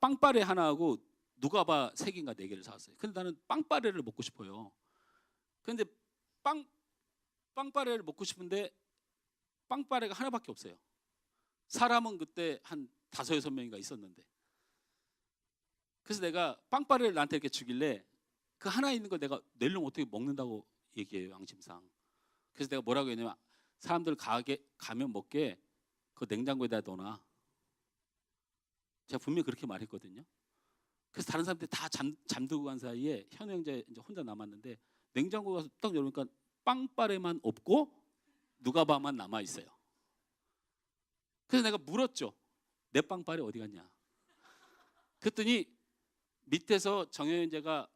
빵빠레 하나하고 누가바 3개인가 4개를 사왔어요. 근데 나는 빵빠레를 먹고 싶어요. 근데 빵빠레를 먹고 싶은데 빵빠레가 하나밖에 없어요. 사람은 그때 한 5-6명인가 있었는데, 그래서 내가 빵빠레를 나한테 이렇게 주길래 그 하나 있는 거 내가 내일은 어떻게 먹는다고 얘기해요, 양심상. 그래서 내가 뭐라고 했냐면, 사람들 가면 먹게 그 냉장고에다 넣어놔. 제가 분명히 그렇게 말했거든요. 그래서 다른 사람들이 다 잠들고 간 사이에 현우 형제 이제 혼자 남았는데, 냉장고 가서 딱 열으니까 빵빠레만 없고 누가바만 남아 있어요. 그래서 내가 물었죠. 내 빵빠레 어디 갔냐? 그랬더니 밑에서 정현 형제가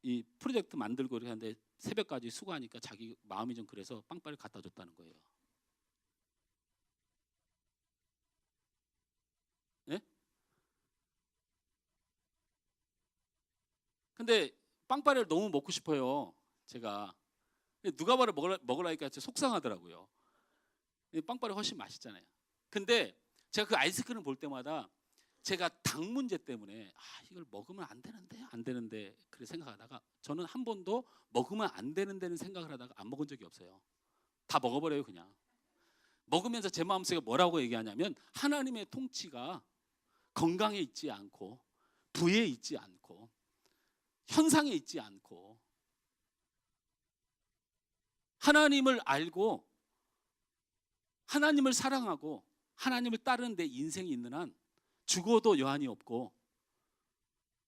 이 프로젝트 만들고 이렇게 하는데 새벽까지 수고하니까 자기 마음이 좀 그래서 빵빠레 갖다 줬다는 거예요. 네? 근데 빵빠레를 너무 먹고 싶어요, 제가. 누가바를 먹으라니까 속상하더라고요. 빵빠레 훨씬 맛있잖아요. 근데 제가 그 아이스크림 볼 때마다 제가 당 문제 때문에 이걸 먹으면 안 되는데 그렇게 생각하다가, 저는 한 번도 먹으면 안 되는 데는 생각을 하다가 안 먹은 적이 없어요. 다 먹어버려요, 그냥. 먹으면서 제 마음속에 뭐라고 얘기하냐면, 하나님의 통치가 건강에 있지 않고 부에 있지 않고 현상에 있지 않고 하나님을 알고 하나님을 사랑하고 하나님을 따르는 내 인생이 있는 한 죽어도 여한이 없고,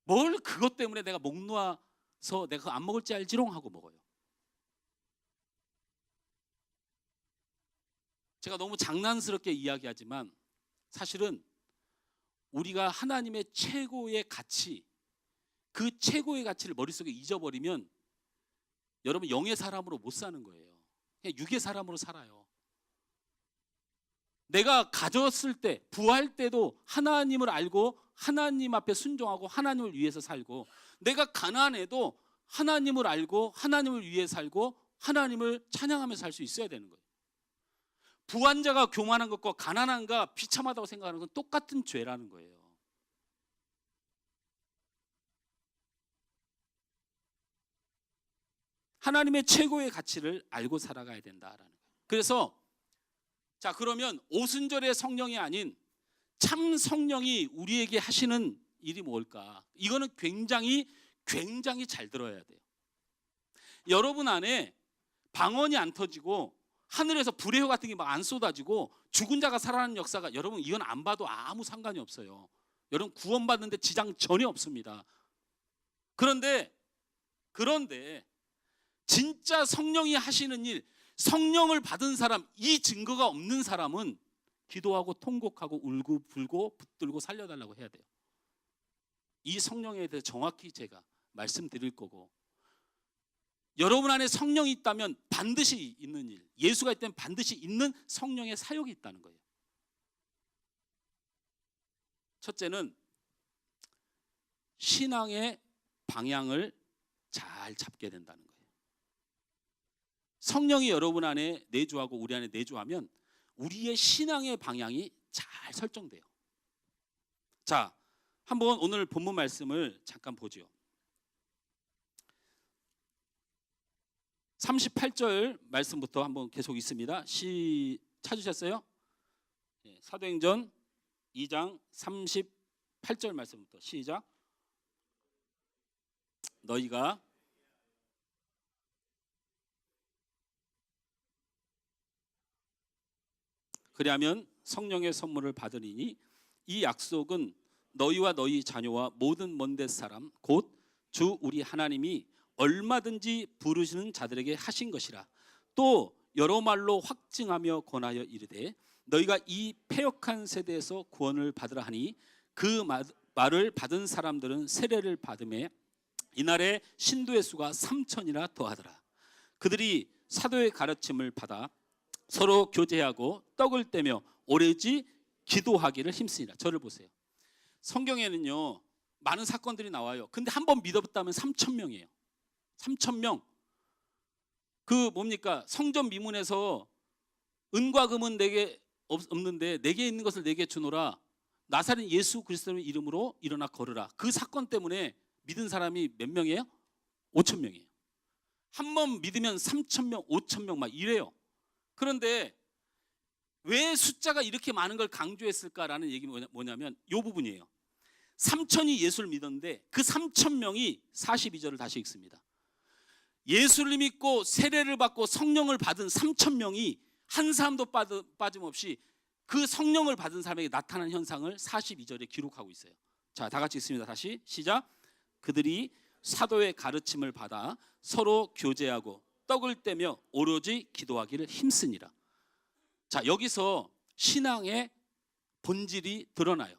뭘 그것 때문에 내가 목 놓아서 내가 그거 안 먹을지 알지롱 하고 먹어요. 제가 너무 장난스럽게 이야기하지만 사실은 우리가 하나님의 최고의 가치, 그 최고의 가치를 머릿속에 잊어버리면 여러분 영의 사람으로 못 사는 거예요. 그냥 육의 사람으로 살아요. 내가 가졌을 때, 부할 때도 하나님을 알고 하나님 앞에 순종하고 하나님을 위해서 살고, 내가 가난해도 하나님을 알고 하나님을 위해 살고 하나님을 찬양하면서 살 수 있어야 되는 거예요. 부한 자가 교만한 것과 가난한가 비참하다고 생각하는 건 똑같은 죄라는 거예요. 하나님의 최고의 가치를 알고 살아가야 된다라는 거예요. 그래서 자, 그러면 오순절의 성령이 아닌 참 성령이 우리에게 하시는 일이 뭘까? 이거는 굉장히 잘 들어야 돼요. 여러분 안에 방언이 안 터지고 하늘에서 불의 호 같은 게 막 안 쏟아지고 죽은 자가 살아나는 역사가, 여러분 이건 안 봐도 아무 상관이 없어요. 여러분 구원받는데 지장 전혀 없습니다. 그런데 진짜 성령이 하시는 일, 성령을 받은 사람, 이 증거가 없는 사람은 기도하고 통곡하고 울고 불고 붙들고 살려달라고 해야 돼요. 이 성령에 대해 정확히 제가 말씀드릴 거고, 여러분 안에 성령이 있다면 반드시 있는 일, 예수가 있다면 반드시 있는 성령의 사역이 있다는 거예요. 첫째는 신앙의 방향을 잘 잡게 된다는 거예요. 성령이 여러분 안에 내주하고 우리 안에 내주하면 우리의 신앙의 방향이 잘 설정돼요. 자, 한번 오늘 본문 말씀을 잠깐 보죠. 38절 말씀부터 한번 계속 있습니다. 찾으셨어요? 사도행전 2장 38절 말씀부터 시작. 너희가 그리하면 성령의 선물을 받으리니 이 약속은 너희와 너희 자녀와 모든 먼 데 사람 곧 주 우리 하나님이 얼마든지 부르시는 자들에게 하신 것이라. 또 여러 말로 확증하며 권하여 이르되 너희가 이 패역한 세대에서 구원을 받으라 하니 그 말을 받은 사람들은 세례를 받음에 이날에 신도의 수가 3,000이나 더하더라. 그들이 사도의 가르침을 받아 서로 교제하고 떡을 떼며 오래지 기도하기를 힘쓰니라. 저를 보세요. 성경에는요 많은 사건들이 나와요. 근데 한 번 믿었다면 3,000명이에요. 3,000명. 그 뭡니까? 성전 미문에서 은과 금은 내게 없는데 내게 있는 것을 내게 주노라. 나사렛 예수 그리스도의 이름으로 일어나 걸으라. 그 사건 때문에 믿은 사람이 몇 명이에요? 5,000명이에요. 한 번 믿으면 3,000명, 5,000명 막 이래요. 그런데 왜 숫자가 이렇게 많은 걸 강조했을까라는 얘기는 뭐냐면 이 부분이에요. 3,000이 예수를 믿었는데 그 3,000명이 42절을 다시 읽습니다. 예수를 믿고 세례를 받고 성령을 받은 3,000명이 한 사람도 빠짐없이 그 성령을 받은 사람에게 나타난 현상을 42절에 기록하고 있어요. 자, 다 같이 읽습니다. 다시 시작. 그들이 사도의 가르침을 받아 서로 교제하고 떡을 떼며 오로지 기도하기를 힘쓰니라. 자, 여기서 신앙의 본질이 드러나요.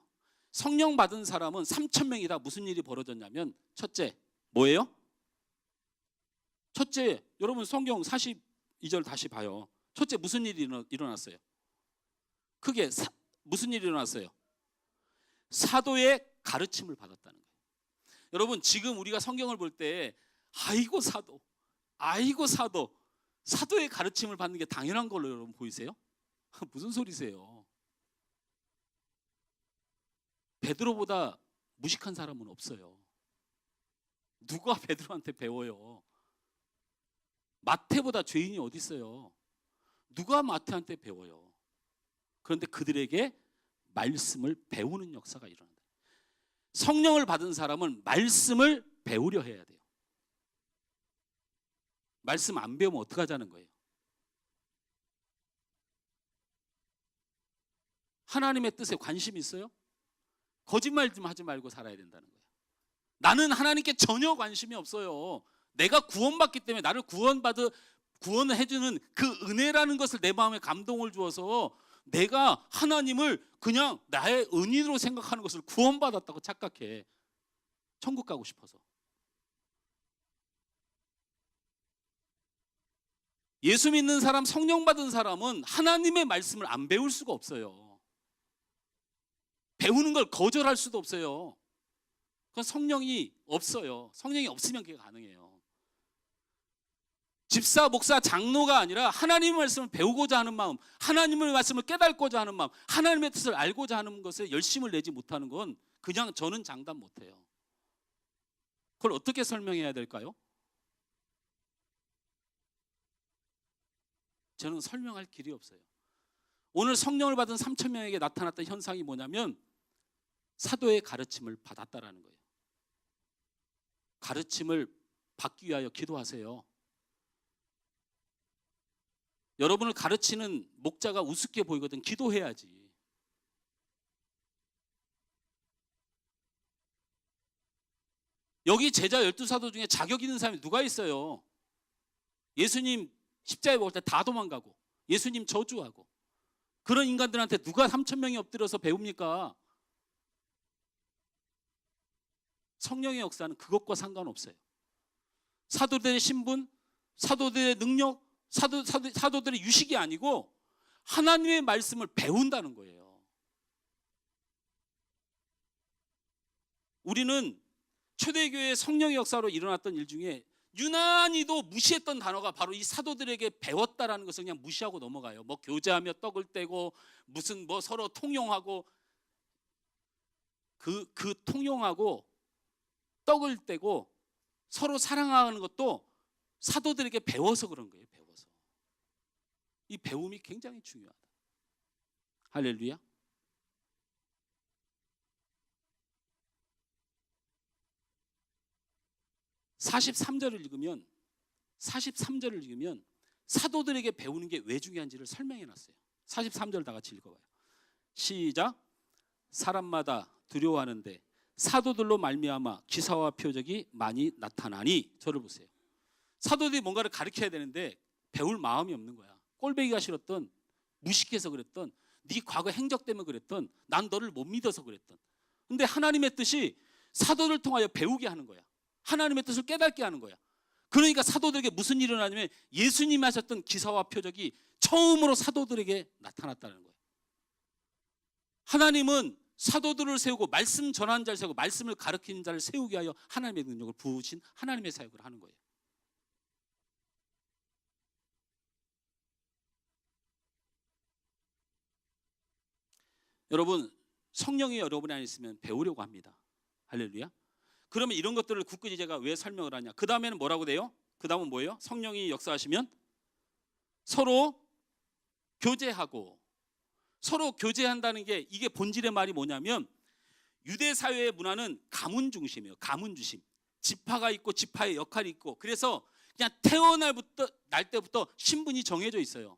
성령 받은 사람은 3,000명이다. 무슨 일이 벌어졌냐면 첫째, 뭐예요? 첫째, 여러분 성경 42절 다시 봐요. 첫째 무슨 일이 일어났어요? 크게 무슨 일이 일어났어요? 사도의 가르침을 받았다는 거예요. 여러분 지금 우리가 성경을 볼 때 아이고 사도, 아이고 사도, 사도의 가르침을 받는 게 당연한 걸로 여러분 보이세요? 무슨 소리세요? 베드로보다 무식한 사람은 없어요. 누가 베드로한테 배워요? 마태보다 죄인이 어디 있어요? 누가 마태한테 배워요? 그런데 그들에게 말씀을 배우는 역사가 일어난다. 성령을 받은 사람은 말씀을 배우려 해야 돼요. 말씀 안 배우면 어떡하자는 거예요? 하나님의 뜻에 관심이 있어요? 거짓말 좀 하지 말고 살아야 된다는 거예요. 나는 하나님께 전혀 관심이 없어요. 내가 구원받기 때문에 나를 구원을 해주는 그 은혜라는 것을 내 마음에 감동을 주어서 내가 하나님을 그냥 나의 은인으로 생각하는 것을 구원받았다고 착각해. 천국 가고 싶어서. 예수 믿는 사람, 성령 받은 사람은 하나님의 말씀을 안 배울 수가 없어요. 배우는 걸 거절할 수도 없어요. 그건 성령이 없어요. 성령이 없으면 그게 가능해요. 집사, 목사, 장로가 아니라 하나님의 말씀을 배우고자 하는 마음, 하나님의 말씀을 깨닫고자 하는 마음, 하나님의 뜻을 알고자 하는 것에 열심을 내지 못하는 건 그냥 저는 장담 못해요. 그걸 어떻게 설명해야 될까요? 저는 설명할 길이 없어요. 오늘 성령을 받은 3천 명에게 나타났던 현상이 뭐냐면 사도의 가르침을 받았다라는 거예요. 가르침을 받기 위하여 기도하세요. 여러분을 가르치는 목자가 우습게 보이거든. 기도해야지. 여기 제자 12사도 중에 자격 있는 사람이 누가 있어요? 예수님 십자가에 먹을 때 다 도망가고 예수님 저주하고 그런 인간들한테 누가 3천 명이 엎드려서 배웁니까? 성령의 역사는 그것과 상관없어요. 사도들의 신분, 사도들의 능력, 사도들의 유식이 아니고 하나님의 말씀을 배운다는 거예요. 우리는 초대교회의 성령의 역사로 일어났던 일 중에 유난히도 무시했던 단어가 바로 이 사도들에게 배웠다라는 것을 그냥 무시하고 넘어가요. 뭐 교제하며 떡을 떼고 무슨 뭐 서로 통용하고 그 통용하고 떡을 떼고 서로 사랑하는 것도 사도들에게 배워서 그런 거예요. 배워서. 이 배움이 굉장히 중요하다. 할렐루야. (43절을) 읽으면 사도들에게 배우는 게 왜 중요한지를 설명해 놨어요. 43절 다 같이 읽어봐요. 시작. 사람마다 두려워하는데 사도들로 말미암아 기사와 표적이 많이 나타나니. 저를 보세요. 사도들이 뭔가를 가르쳐야 되는데 배울 마음이 없는 거야. 꼴배기가 싫었던, 무식해서 그랬던, 네 과거 행적 때문에 그랬던, 난 너를 못 믿어서 그랬던. 근데 하나님의 뜻이 사도를 통하여 배우게 하는 거야. 하나님의 뜻을 깨닫게 하는 거야. 그러니까 사도들에게 무슨 일이 일어나냐면 예수님이 하셨던 기사와 표적이 처음으로 사도들에게 나타났다는 거예요. 하나님은 사도들을 세우고 말씀 전하는 자를 세우고 말씀을 가르치는 자를 세우기 위하여 하나님의 능력을 부으신 하나님의 사역을 하는 거예요. 여러분, 성령이 여러분 안에 있으면 배우려고 합니다. 할렐루야. 그러면 이런 것들을 굳건히 제가 왜 설명을 하냐. 그 다음에는 뭐라고 돼요? 그 다음은 뭐예요? 성령이 역사하시면 서로 교제하고. 서로 교제한다는 게 이게 본질의 말이 뭐냐면 유대 사회의 문화는 가문 중심이에요. 가문 중심. 지파가 있고 지파의 역할이 있고 그래서 그냥 태어날 때부터 신분이 정해져 있어요.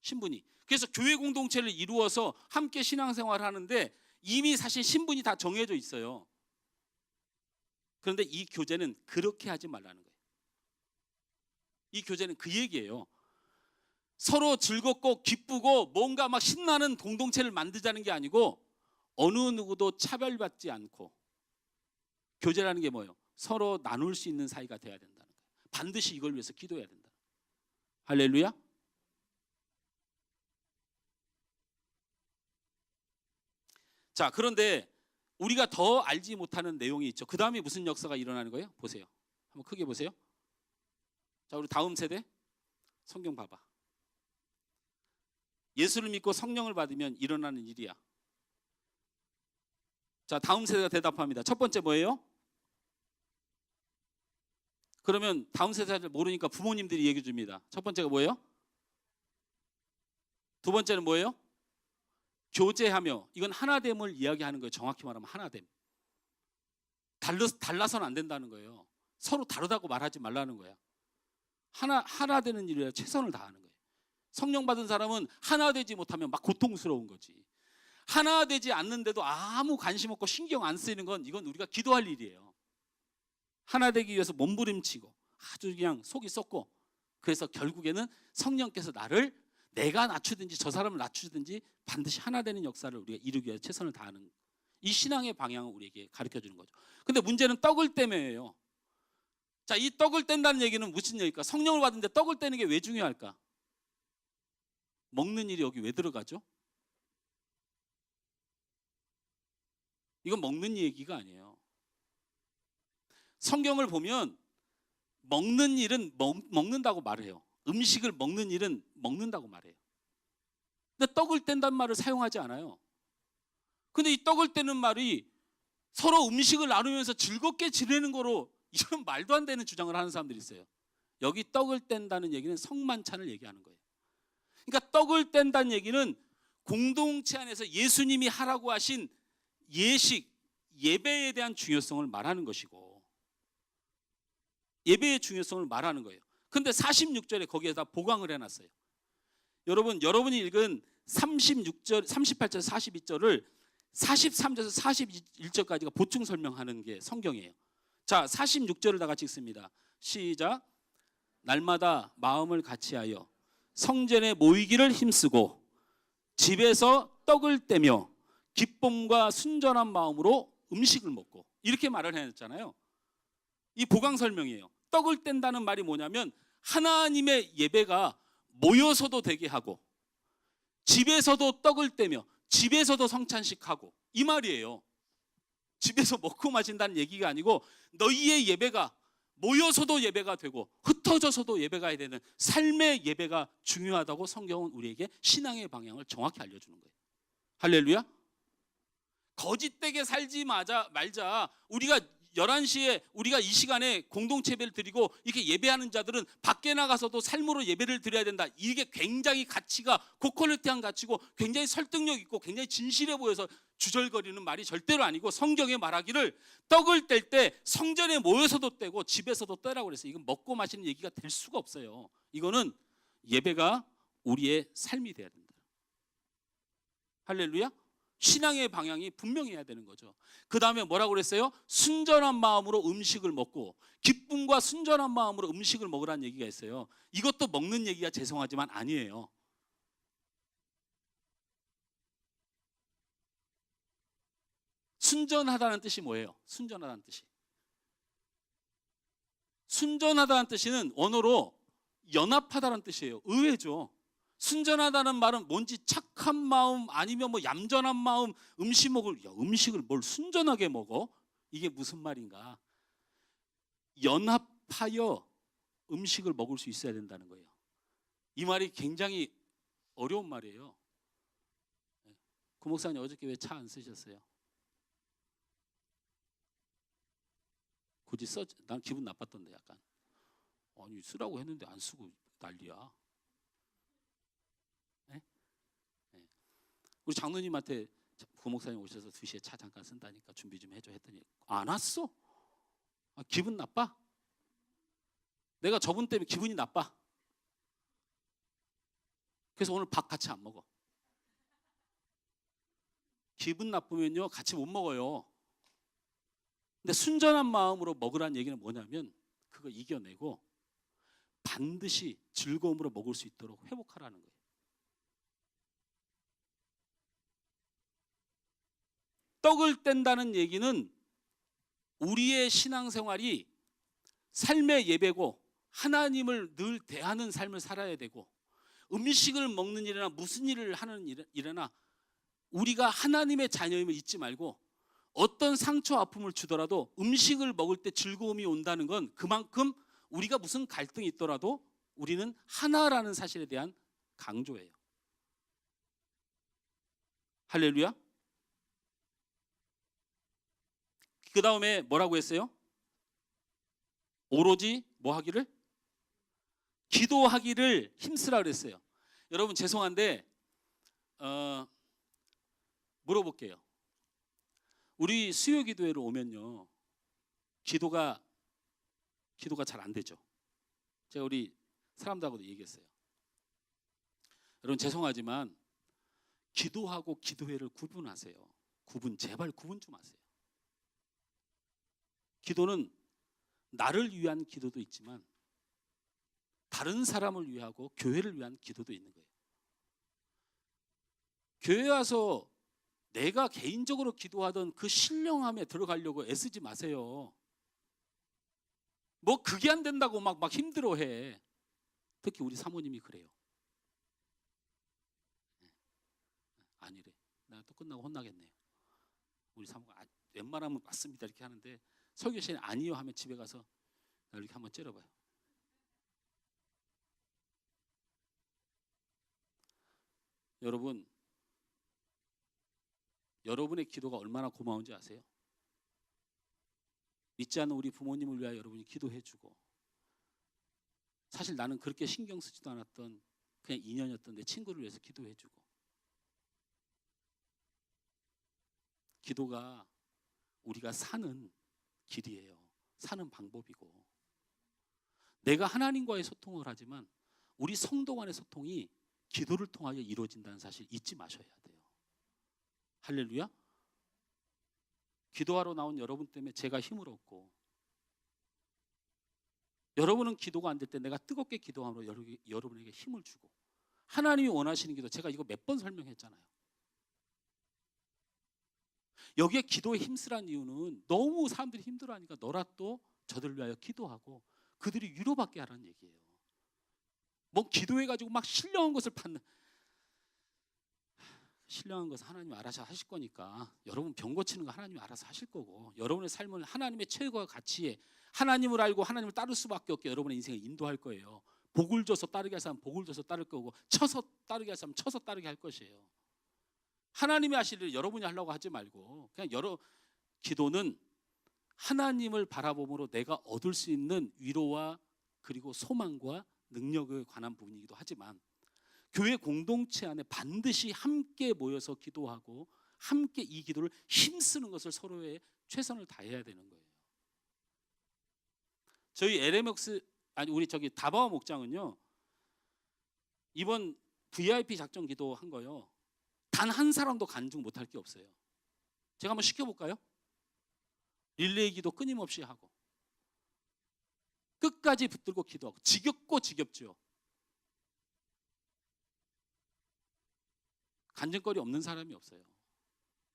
신분이. 그래서 교회 공동체를 이루어서 함께 신앙생활을 하는데 이미 사실 신분이 다 정해져 있어요. 그런데 이 교제는 그렇게 하지 말라는 거예요. 이 교제는 그 얘기예요. 서로 즐겁고 기쁘고 뭔가 막 신나는 공동체를 만들자는 게 아니고 어느 누구도 차별받지 않고 교제라는 게 뭐예요? 서로 나눌 수 있는 사이가 돼야 된다는 거예요. 반드시 이걸 위해서 기도해야 된다. 할렐루야. 자, 그런데 우리가 더 알지 못하는 내용이 있죠. 그 다음에 무슨 역사가 일어나는 거예요? 보세요. 한번 크게 보세요. 자, 우리 다음 세대 성경 봐봐. 예수를 믿고 성령을 받으면 일어나는 일이야. 자, 다음 세대가 대답합니다. 첫 번째 뭐예요? 그러면 다음 세대를 모르니까 부모님들이 얘기해 줍니다. 첫 번째가 뭐예요? 두 번째는 뭐예요? 교제하며. 이건 하나됨을 이야기하는 거예요. 정확히 말하면 하나됨. 달라서는 안 된다는 거예요. 서로 다르다고 말하지 말라는 거야. 하나 되는 일에 최선을 다하는 거예요. 성령 받은 사람은 하나 되지 못하면 막 고통스러운 거지. 하나 되지 않는데도 아무 관심 없고 신경 안 쓰이는 건 이건 우리가 기도할 일이에요. 하나 되기 위해서 몸부림치고 아주 그냥 속이 썩고 그래서 결국에는 성령께서 나를 내가 낮추든지 저 사람을 낮추든지 반드시 하나 되는 역사를 우리가 이루기 위해 최선을 다하는 이 신앙의 방향을 우리에게 가르쳐주는 거죠. 근데 문제는 떡을 떼매예요. 자, 이 떡을 뗀다는 얘기는 무슨 얘기일까? 성령을 받는데 떡을 떼는 게 왜 중요할까? 먹는 일이 여기 왜 들어가죠? 이건 먹는 얘기가 아니에요. 성경을 보면 먹는 일은 먹는다고 말해요. 음식을 먹는 일은 먹는다고 말해요. 근데 떡을 뗀다는 말을 사용하지 않아요. 근데 이 떡을 떼는 말이 서로 음식을 나누면서 즐겁게 지내는 거로 이런 말도 안 되는 주장을 하는 사람들이 있어요. 여기 떡을 뗀다는 얘기는 성만찬을 얘기하는 거예요. 그러니까 떡을 뗀다는 얘기는 공동체 안에서 예수님이 하라고 하신 예식, 예배에 대한 중요성을 말하는 것이고 예배의 중요성을 말하는 거예요. 근데 46절에 거기에다 보강을 해놨어요. 여러분이 읽은 36절, 38절, 42절을 43절에서 41절까지가 보충 설명하는 게 성경이에요. 자, 46절을 다 같이 읽습니다. 시작. 날마다 마음을 같이하여 성전에 모이기를 힘쓰고 집에서 떡을 떼며 기쁨과 순전한 마음으로 음식을 먹고, 이렇게 말을 해놨잖아요. 이 보강 설명이에요. 떡을 뗀다는 말이 뭐냐면 하나님의 예배가 모여서도 되게 하고 집에서도 떡을 떼며 집에서도 성찬식하고, 이 말이에요. 집에서 먹고 마신다는 얘기가 아니고 너희의 예배가 모여서도 예배가 되고 흩어져서도 예배가 해야 되는 삶의 예배가 중요하다고 성경은 우리에게 신앙의 방향을 정확히 알려주는 거예요. 할렐루야. 거짓되게 살지 말자. 우리가 11시에 우리가 이 시간에 공동체 예배를 드리고 이렇게 예배하는 자들은 밖에 나가서도 삶으로 예배를 드려야 된다. 이게 굉장히 가치가 고퀄리티한 가치고 굉장히 설득력 있고 굉장히 진실해 보여서 주절거리는 말이 절대로 아니고, 성경에 말하기를 떡을 뗄 때 성전에 모여서도 떼고 집에서도 떼라고 그랬어요. 이건 먹고 마시는 얘기가 될 수가 없어요. 이거는 예배가 우리의 삶이 돼야 된다. 할렐루야. 신앙의 방향이 분명해야 되는 거죠. 그 다음에 뭐라고 그랬어요? 순전한 마음으로 음식을 먹고, 기쁨과 순전한 마음으로 음식을 먹으라는 얘기가 있어요. 이것도 먹는 얘기가 죄송하지만 아니에요. 순전하다는 뜻이 뭐예요? 순전하다는 뜻이. 순전하다는 뜻은 원어로 연합하다는 뜻이에요. 의외죠. 순전하다는 말은 뭔지 착한 마음 아니면 뭐 얌전한 마음, 음식을 뭘 순전하게 먹어? 이게 무슨 말인가? 연합하여 음식을 먹을 수 있어야 된다는 거예요. 이 말이 굉장히 어려운 말이에요. 구 목사님 어저께 왜 차 안 쓰셨어요? 굳이 난 기분 나빴던데 약간. 아니 쓰라고 했는데 안 쓰고 난리야. 우리 장로님한테 구 목사님 오셔서 2시에 차 잠깐 쓴다니까 준비 좀 해줘 했더니 안 왔어. 기분 나빠? 내가 저분 때문에 기분이 나빠. 그래서 오늘 밥 같이 안 먹어. 기분 나쁘면요 같이 못 먹어요. 근데 순전한 마음으로 먹으라는 얘기는 뭐냐면 그거 이겨내고 반드시 즐거움으로 먹을 수 있도록 회복하라는 거예요. 떡을 뗀다는 얘기는 우리의 신앙생활이 삶의 예배고 하나님을 늘 대하는 삶을 살아야 되고, 음식을 먹는 일이나 무슨 일을 하는 일이나 우리가 하나님의 자녀임을 잊지 말고 어떤 상처 아픔을 주더라도 음식을 먹을 때 즐거움이 온다는 건 그만큼 우리가 무슨 갈등이 있더라도 우리는 하나라는 사실에 대한 강조예요. 할렐루야. 그 다음에 뭐라고 했어요? 오로지 뭐 하기를? 기도하기를 힘쓰라 그랬어요. 여러분 죄송한데 물어볼게요. 우리 수요 기도회를 오면요 기도가 잘 안 되죠. 제가 우리 사람들하고도 얘기했어요. 여러분 죄송하지만 기도하고 기도회를 구분하세요. 제발 구분 좀 하세요. 기도는 나를 위한 기도도 있지만 다른 사람을 위하고 교회를 위한 기도도 있는 거예요. 교회 와서 내가 개인적으로 기도하던 그 신령함에 들어가려고 애쓰지 마세요. 뭐 그게 안 된다고 막 힘들어해. 특히 우리 사모님이 그래요. 아니래. 나 또 끝나고 혼나겠네요. 우리 사모가 웬만하면 맞습니다 이렇게 하는데 설교 시간에 아니요 하면 집에 가서 나 이렇게 한번 째려봐요. 여러분의 기도가 얼마나 고마운지 아세요? 믿지 않는 우리 부모님을 위하여 여러분이 기도해주고, 사실 나는 그렇게 신경 쓰지도 않았던 그냥 인연이었던 내 친구를 위해서 기도해주고, 기도가 우리가 사는 길이에요. 사는 방법이고, 내가 하나님과의 소통을 하지만 우리 성도 간의 소통이 기도를 통하여 이루어진다는 사실 잊지 마셔야 돼요. 할렐루야. 기도하러 나온 여러분 때문에 제가 힘을 얻고, 여러분은 기도가 안 될 때 내가 뜨겁게 기도함으로 여러분에게 힘을 주고, 하나님이 원하시는 기도, 제가 이거 몇 번 설명했잖아요. 여기에 기도에 힘쓰란 이유는 너무 사람들이 힘들어하니까 너라도 저들을 위하여 기도하고 그들이 위로받게 하라는 얘기예요. 뭐 기도해가지고 막 신령한 것을 받는, 신령한 것은 하나님 알아서 하실 거니까, 여러분 병 고치는 거 하나님이 알아서 하실 거고, 여러분의 삶을 하나님의 최고와 가치에 하나님을 알고 하나님을 따를 수밖에 없게 여러분의 인생을 인도할 거예요. 복을 줘서 따르게 할 사람 복을 줘서 따를 거고, 쳐서 따르게 할 사람 쳐서 따르게 할 것이에요. 하나님이 하실 일을 여러분이 하려고 하지 말고, 그냥 기도는 하나님을 바라봄으로 내가 얻을 수 있는 위로와 그리고 소망과 능력에 관한 부분이기도 하지만, 교회 공동체 안에 반드시 함께 모여서 기도하고 함께 이 기도를 힘쓰는 것을 서로의 최선을 다해야 되는 거예요. 저희 우리 다바와 목장은요, 이번 VIP 작전 기도 한 거요, 단 한 사람도 간증 못할 게 없어요. 제가 한번 시켜볼까요? 릴레이 기도 끊임없이 하고 끝까지 붙들고 기도하고, 지겹고 지겹죠. 간증거리 없는 사람이 없어요.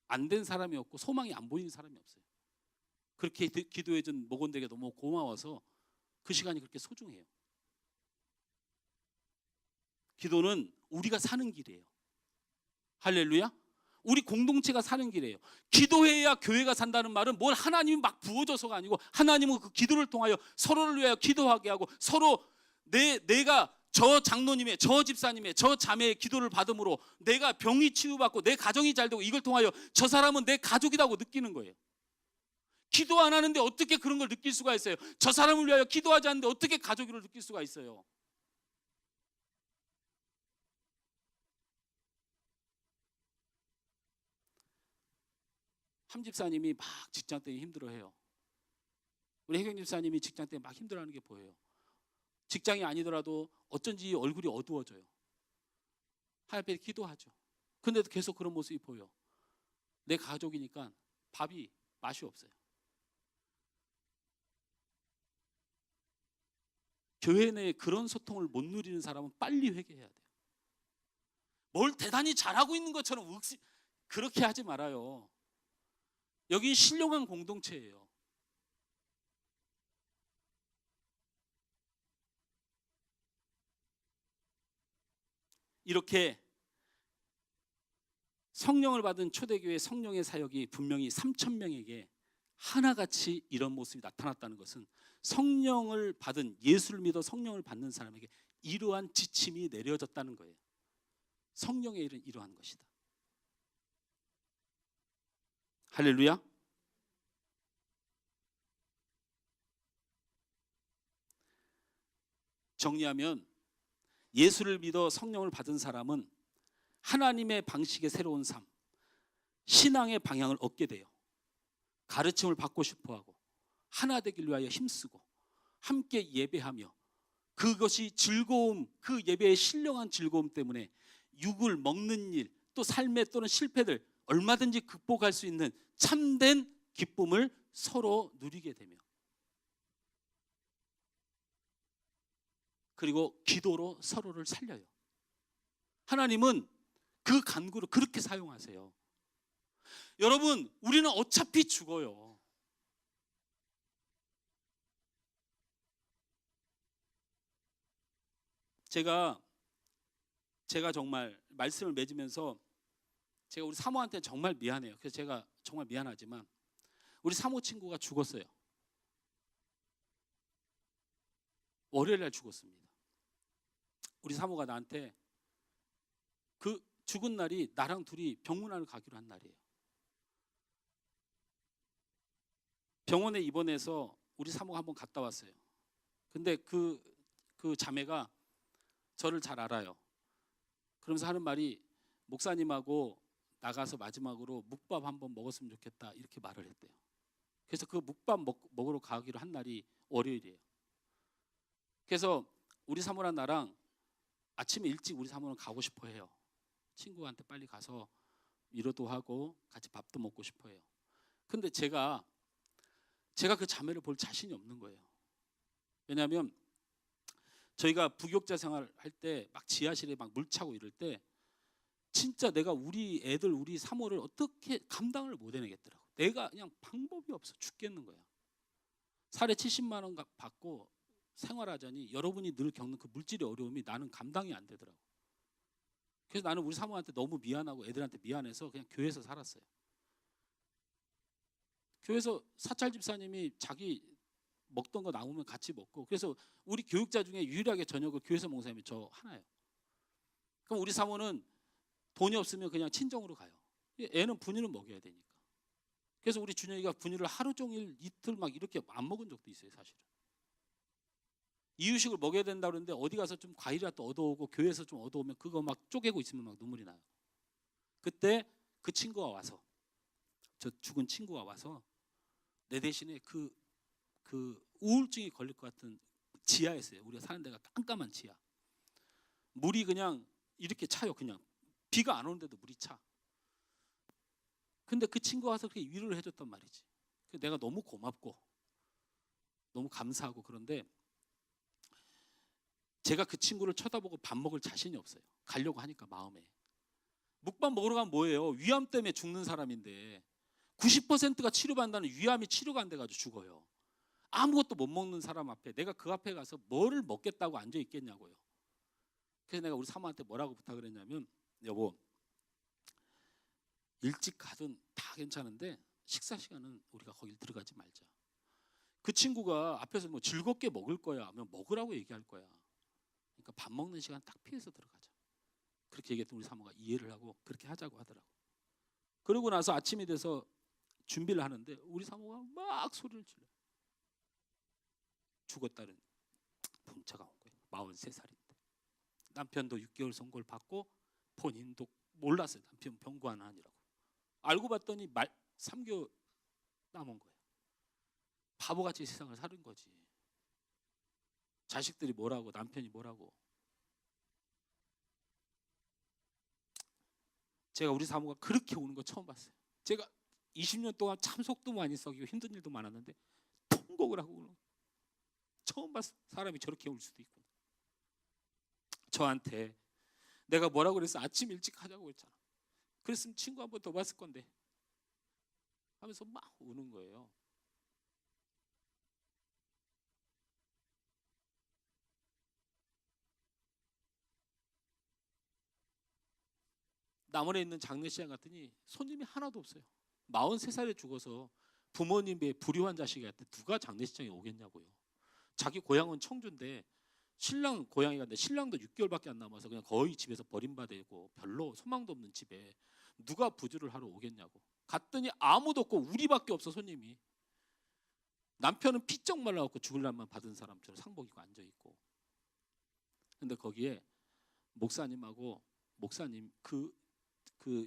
안 된 사람이 없고 소망이 안 보이는 사람이 없어요. 그렇게 기도해준 목원들에게 너무 고마워서 그 시간이 그렇게 소중해요. 기도는 우리가 사는 길이에요. 할렐루야. 우리 공동체가 사는 길이에요. 기도해야 교회가 산다는 말은 뭘 하나님이 막 부어줘서가 아니고, 하나님은 그 기도를 통하여 서로를 위하여 기도하게 하고, 서로 내가 저 장로님의, 저 집사님의, 저 자매의 기도를 받음으로 내가 병이 치유받고 내 가정이 잘 되고, 이걸 통하여 저 사람은 내 가족이라고 느끼는 거예요. 기도 안 하는데 어떻게 그런 걸 느낄 수가 있어요? 저 사람을 위하여 기도하지 않는데 어떻게 가족이라고 느낄 수가 있어요? 함 집사님이 막 직장 때문에 힘들어해요. 우리 혜경 집사님이 직장 때문에 막 힘들어하는 게 보여요. 직장이 아니더라도 어쩐지 얼굴이 어두워져요. 하나님 앞에 기도하죠. 근데도 계속 그런 모습이 보여. 내 가족이니까 밥이 맛이 없어요. 교회 내에 그런 소통을 못 누리는 사람은 빨리 회개해야 돼요. 뭘 대단히 잘하고 있는 것처럼 그렇게 하지 말아요. 여기 신령한 공동체예요. 이렇게 성령을 받은 초대교회 성령의 사역이 분명히 3,000명에게 하나같이 이런 모습이 나타났다는 것은, 성령을 받은, 예수를 믿어 성령을 받는 사람에게 이러한 지침이 내려졌다는 거예요. 성령의 일은 이러한 것이다. 할렐루야. 정리하면, 예수를 믿어 성령을 받은 사람은 하나님의 방식의 새로운 삶, 신앙의 방향을 얻게 돼요. 가르침을 받고 싶어하고 하나 되길 위하여 힘쓰고 함께 예배하며, 그것이 즐거움, 그 예배의 신령한 즐거움 때문에 육을 먹는 일, 또 삶의 또는 실패들 얼마든지 극복할 수 있는 참된 기쁨을 서로 누리게 되며, 그리고 기도로 서로를 살려요. 하나님은 그 간구를 그렇게 사용하세요. 여러분, 우리는 어차피 죽어요. 제가 정말 말씀을 맺으면서 제가 우리 사모한테 정말 미안해요. 그래서 제가 정말 미안하지만, 우리 사모 친구가 죽었어요. 월요일 날 죽었습니다. 우리 사모가 나한테 그 죽은 날이 나랑 둘이 병문안을 가기로 한 날이에요. 병원에 입원해서 우리 사모가 한번 갔다 왔어요. 근데 그 자매가 저를 잘 알아요. 그러면서 하는 말이, 목사님하고 나가서 마지막으로 묵밥 한번 먹었으면 좋겠다 이렇게 말을 했대요. 그래서 그 묵밥 먹으러 가기로 한 날이 월요일이에요. 그래서 우리 사모랑 나랑 아침에 일찍 우리 사모는 가고 싶어 해요. 친구한테 빨리 가서 위로도 하고 같이 밥도 먹고 싶어 해요. 근데 제가 그 자매를 볼 자신이 없는 거예요. 왜냐하면 저희가 부교육자 생활 할 때 막 지하실에 막 물 차고 이럴 때 진짜 내가 우리 애들 우리 사모를 어떻게 감당을 못 해내겠더라고. 내가 그냥 방법이 없어 죽겠는 거야. 살에 70만 원 받고 생활하자니 여러분이 늘 겪는 그 물질의 어려움이 나는 감당이 안 되더라고. 그래서 나는 우리 사모한테 너무 미안하고 애들한테 미안해서 그냥 교회에서 살았어요. 교회에서 사찰 집사님이 자기 먹던 거 남으면 같이 먹고, 그래서 우리 교육자 중에 유일하게 저녁을 교회에서 먹는 사람이 저 하나예요. 그럼 우리 사모는 돈이 없으면 그냥 친정으로 가요. 애는 분유는 먹여야 되니까. 그래서 우리 준영이가 분유를 하루 종일 이틀 막 이렇게 안 먹은 적도 있어요, 사실은. 이유식을 먹여야 된다 그러는데 어디 가서 좀 과일이라도 얻어오고 교회에서 좀 얻어오면 그거 막 쪼개고 있으면 막 눈물이 나요. 그때 그 친구가 와서, 저 죽은 친구가 와서 내 대신에 그 우울증이 걸릴 것 같은 지하였어요. 우리가 사는 데가 깜깜한 지하. 물이 그냥 이렇게 차요. 그냥 비가 안 오는데도 물이 차. 근데 그 친구가 와서 그렇게 위로를 해줬단 말이지. 내가 너무 고맙고 너무 감사하고, 그런데 제가 그 친구를 쳐다보고 밥 먹을 자신이 없어요. 가려고 하니까 마음에. 묵밥 먹으러 가면 뭐예요? 위암 때문에 죽는 사람인데 90%가 치료받는다는 위암이 치료가 안 돼가지고 죽어요. 아무것도 못 먹는 사람 앞에 내가 그 앞에 가서 뭐를 먹겠다고 앉아 있겠냐고요. 그래서 내가 우리 사모한테 뭐라고 부탁을 했냐면, 여보 일찍 가든 다 괜찮은데 식사 시간은 우리가 거길 들어가지 말자. 그 친구가 앞에서 뭐 즐겁게 먹을 거야 하면 먹으라고 얘기할 거야. 그러니까 밥 먹는 시간 딱 피해서 들어가자. 그렇게 얘기했더니 우리 사모가 이해를 하고 그렇게 하자고 하더라고. 그러고 나서 아침이 돼서 준비를 하는데 우리 사모가 막 소리를 질러. 죽었다는 문자가 온 거예요. 43살인데. 남편도 6개월 선고를 받고 본인도 몰랐어요. 남편 병관 아니라고. 알고 봤더니 3개월 남은 거예요. 바보같이 세상을 사는 거지. 자식들이 뭐라고, 남편이 뭐라고. 제가 우리 사모가 그렇게 우는 거 처음 봤어요. 제가 20년 동안 참 속도 많이 썩이고 힘든 일도 많았는데 통곡을 하고 우는 거 처음 봤어. 사람이 저렇게 울 수도 있구나. 저한테 내가 뭐라고 그랬어? 아침 일찍 하자고 했잖아. 그랬으면 친구 한 번 더 봤을 건데 하면서 막 우는 거예요. 남원에 있는 장례시장 갔더니 손님이 하나도 없어요. 43살에 죽어서 부모님의 불효한 자식한테 누가 장례시장에 오겠냐고요. 자기 고향은 청주인데 신랑 고향에 갔는데 신랑도 6개월밖에 안 남아서 그냥 거의 집에서 버림받고 별로 소망도 없는 집에 누가 부주를 하러 오겠냐고. 갔더니 아무도 없고 우리밖에 없어. 손님이. 남편은 피쩍 말라갖고 죽을 날만 받은 사람처럼 상복 입고 앉아있고. 근데 거기에 목사님하고 목사님 그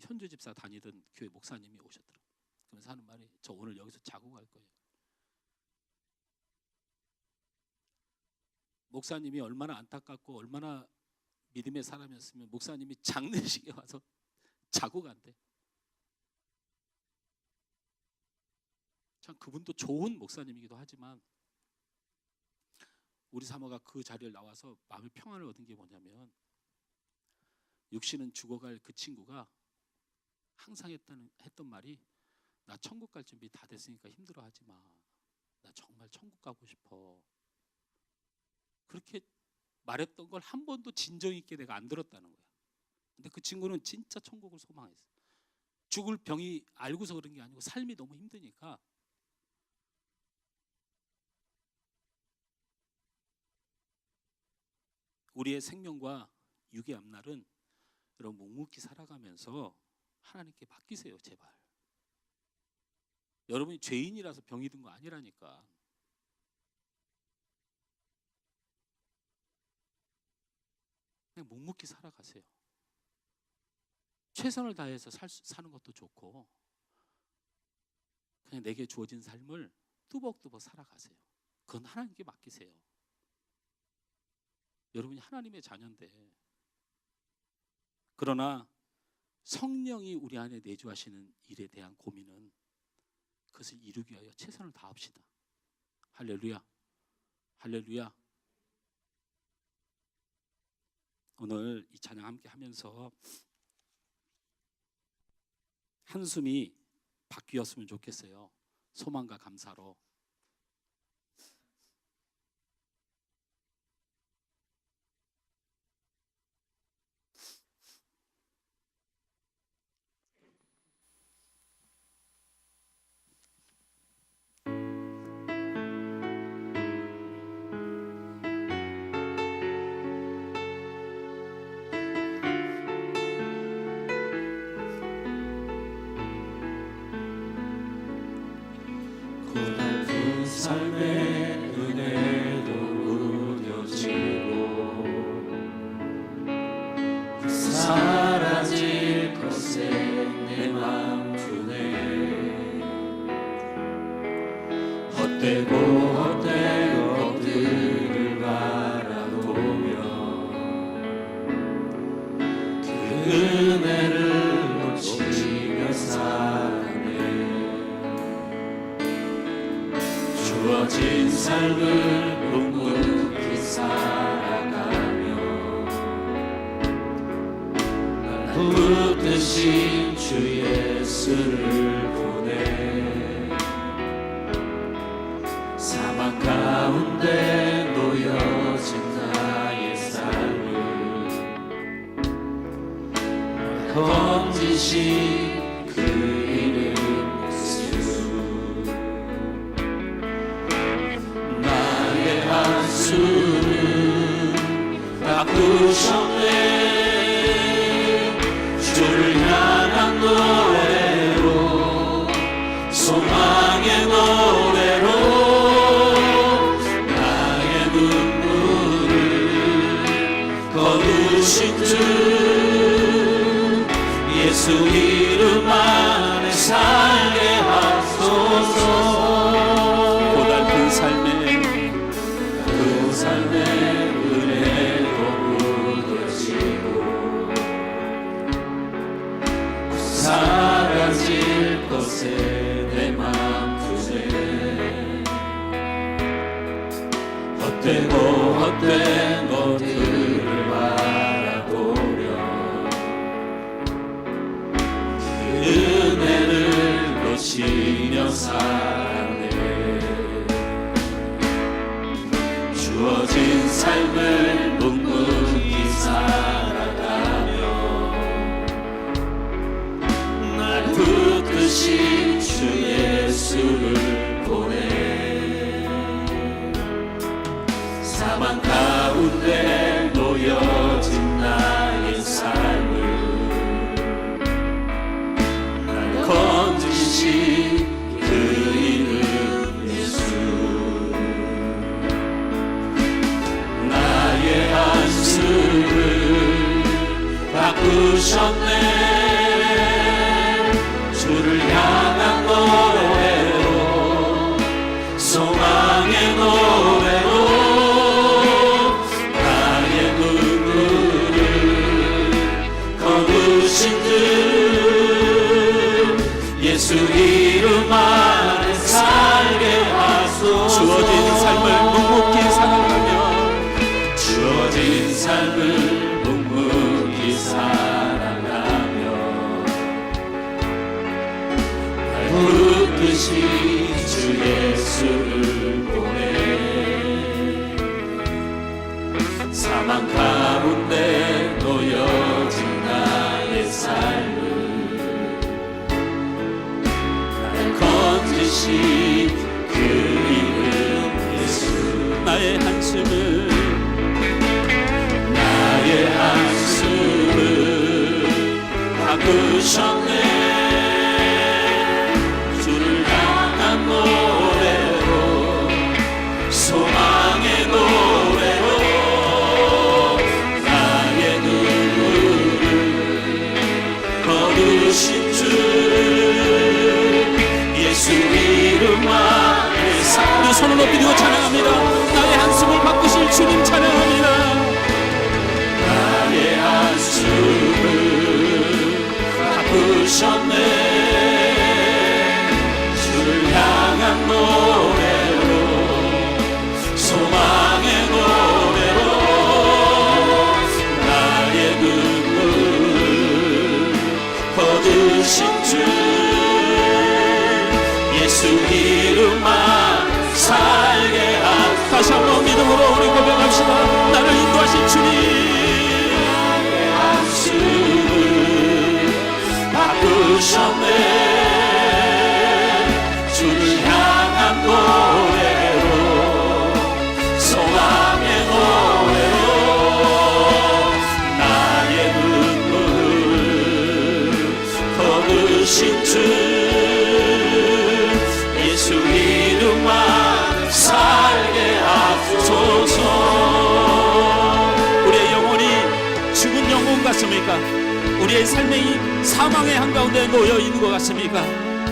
현주 집사 다니던 교회 목사님이 오셨더라고요. 그러면서 하는 말이, 저 오늘 여기서 자고 갈 거예요. 목사님이 얼마나 안타깝고 얼마나 믿음의 사람이었으면 목사님이 장례식에 와서 자고 간대. 참 그분도 좋은 목사님이기도 하지만 우리 사모가 그 자리를 나와서 마음의 평안을 얻은 게 뭐냐면, 육신은 죽어갈 그 친구가 항상 했던 말이, 나 천국 갈 준비 다 됐으니까 힘들어하지 마. 나 정말 천국 가고 싶어. 그렇게 말했던 걸 한 번도 진정 있게 내가 안 들었다는 거야. 근데 그 친구는 진짜 천국을 소망했어. 죽을 병이 알고서 그런 게 아니고 삶이 너무 힘드니까. 우리의 생명과 육의 앞날은 여러분 묵묵히 살아가면서 하나님께 맡기세요, 제발. 여러분이 죄인이라서 병이 든 거 아니라니까. 그냥 묵묵히 살아가세요. 최선을 다해서 사는 것도 좋고, 그냥 내게 주어진 삶을 뚜벅뚜벅 살아가세요. 그건 하나님께 맡기세요. 여러분이 하나님의 자녀인데. 그러나 성령이 우리 안에 내주하시는 일에 대한 고민은 그것을 이루기 위하여 최선을 다합시다. 할렐루야. 할렐루야. 오늘 이 찬양 함께 하면서 한숨이 바뀌었으면 좋겠어요. 소망과 감사로. 고달픈 삶의 은혜도 무뎌지고 사라질 것에 내 맘 푸네. 헛되고 헛된 것들을 바라보며 그 은혜를 놓치며 살아네. 주어진 삶을 묵묵히 살아가며 날 붙드신 주 예수를 보내. 사막 가운데 놓여진 나의 삶을 날 건지신 그 이름 예수. 나의 한숨을 바꾸셨네. 주를 향한 노래로, 소망의 노래로 나의 눈물을 거두신 주 예수 이름 안에 살게 하소서. 고달픈 삶에 그 삶의 은혜도 무뎌지고 사라질 것에 내 맘 푸네. 헛되고 헛된 것들을 바라보며 그 은혜를 놓치며 살아네. 주어진 삶을 묵묵히 살아가며 날 붙드신 주 예수를 보내. 사망 가운데 놓여진 나의 삶을 날 건지신 그 이름 예수. 나의 한숨을 바꾸셨네. 주를 향한 노래로, 소망의 노래로 나의 눈물을 거두신 주 예수 이름 안에 살게 하소서. 주어진 삶을 묵묵히 살아가며 주어진 삶을 묵묵히 살아가며 날 붙드신 주 예수를 보내. 사망 가운데 놓여진 나의 삶을 날 건지신 그 이름 예수. 나의 한숨을 나의 한숨을 바꾸셨네. 주를 향한 노래로, 소망의 노래로 나의 눈물을 손을 높이 들고 찬양합니다. 나의 한숨을 바꾸실 주님 찬양합니다. 나의 한숨을 바꾸셨네. 주를 향한 노래로, 소망의 노래로 나의 눈물 거두신 주 예수 이름만 살게 하소서. 다시 한번 믿음으로 우리 고백합시다. 나를 인도하신 주님, 한숨을 바꾸셨네. 주를 향한 노래로, 소망의 노래로 나의 눈물 거두신 주 예수 이름만 살게 하소서. 우리의 영혼이 죽은 영혼 같습니까? 우리의 삶이 사망의 한가운데 놓여 있는 것 같습니까?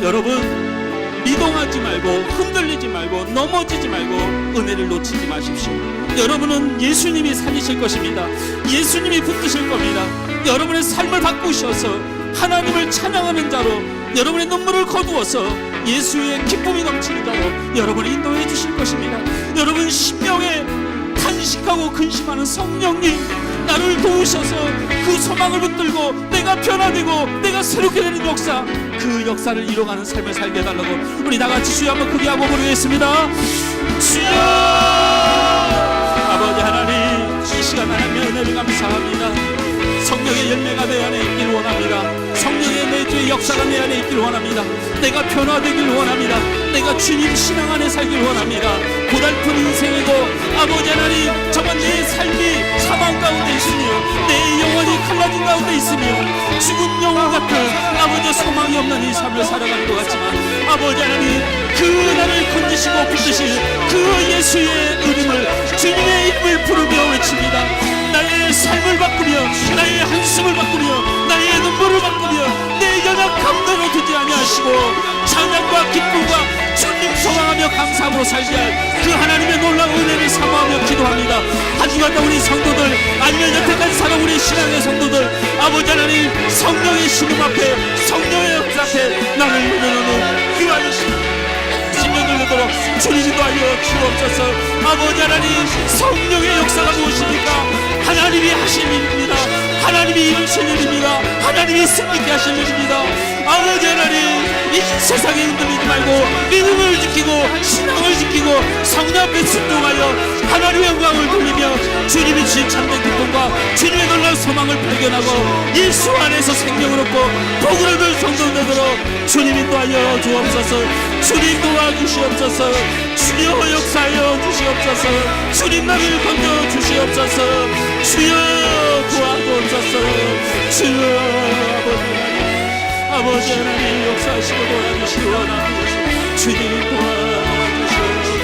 여러분, 미동하지 말고 흔들리지 말고 넘어지지 말고 은혜를 놓치지 마십시오. 여러분은 예수님이 살리실 것입니다. 예수님이 붙드실 겁니다. 여러분의 삶을 바꾸셔서 하나님을 찬양하는 자로, 여러분의 눈물을 거두어서 예수의 기쁨이 넘치는 자로 여러분을 인도해 주실 것입니다. 여러분, 심령에 탄식하고 근심하는 성령님, 나를 도우셔서 그 소망을 붙들고 내가 변화되고 내가 새롭게 되는 역사, 그 역사를 이뤄가는 삶을 살게 해달라고 우리 다같이 주여 한번 크게 하고 부르겠습니다. 주여! 아버지 하나님, 이 시간 하나님의 은혜를 감사합니다. 성령의 열매가 내 안에 있기를 원합니다. 성령의 내주의 역사가 내 안에 있기를 원합니다. 내가 변화되기를 원합니다. 내가 주님 신앙 안에 살기를 원합니다. 고달픈 인생에도 아버지 하나님, 정말 내 삶이 사망 가운데 있으며 내 영혼이 갈라진 가운데 있으며 죽은 영혼 같은 아버지 소망이 없는 이 삶을 살아가는 것 같지만, 아버지 하나님, 그 나를 건지시고 붙드실 그 예수의 이름을, 주님의 이름을 부르며 외칩니다. 나의 삶을 바꾸며 나의 한숨을 바꾸며 나의 눈물을 바꾸며 내 연약함대로 두지 아니하시고 찬양과 기쁨과 주님 소망하며 감사함으로 살게 할 그 하나님의 놀라운 은혜를 사모하며 기도합니다. 한 주간도 우리 성도들, 아니면 여태까지 살아온 우리 신앙의 성도들, 아버지 하나님, 성령의 신음 앞에, 성령의 역사 앞에 나를 내놓는 그 아저씨 심령을 내도록 주님이 도하여 주옵소서. 아버지 하나님, 성령의 역사가 무엇입니까? 하나님이 하신 일입니다. 하나님이 이루신 일입니다. 하나님이 승리케 하신 일입니다. 아버지 하나님, 이 세상에 흔들리지 말고 믿음을 지키고 신앙을 지키고 성령 앞에 순종하여 하나님의 영광을 돌리며 주님이 주신 참된 기쁨과 주님의 놀라운 소망을 발견하고 예수 안에서 생명을 얻고 복을 얻을 성도되도록 주님이 도와여 주옵소서. 주님 도와주시옵소서. 주여 역사하여 주시옵소서. 주님 나를 건져 주시옵소서. 주여 도와주옵소서. 주여 아버지 하나님, 역사하시고 도와주시기 원합니다. 주님 도와주시옵소서.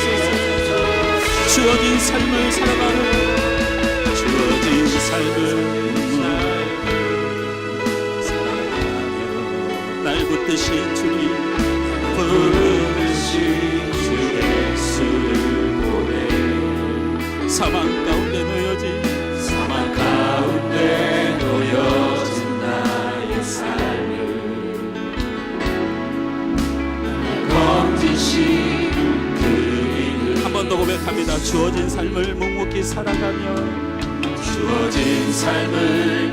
주어진 삶을 살아가는, 주어진 삶을 살아가며 날 붙드신 주님, 부르신 주 예수를 보내. 사망 가운데 놓여진, 사망 가운데 놓여진 나의 삶을 건지신 그 이름. 한 번 더 고백합니다. 주어진 삶을 묵묵히 살아가며, 주어진 삶을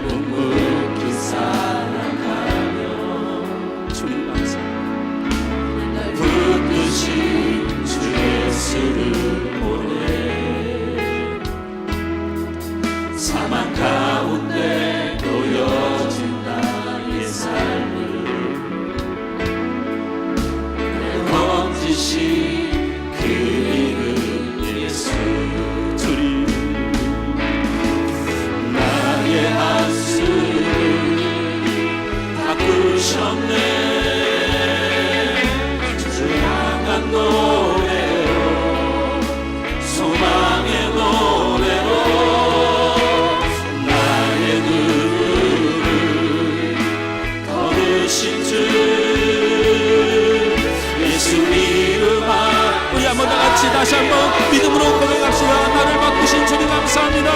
묵묵히 살아가며 주님 감사. 붙드신 주 예수를 보내. 사망 가운데 놓여진 나의 삶을 건지신 그 이름 예수. 주님 나의 한숨을 바꾸셨네. 주를 향한 노래로, 소망의 노래로 나의 눈물을 거두신 주 예수 이름만 다시 한번 믿음으로 고백합시다. 나를 바꾸신 주님 감사합니다.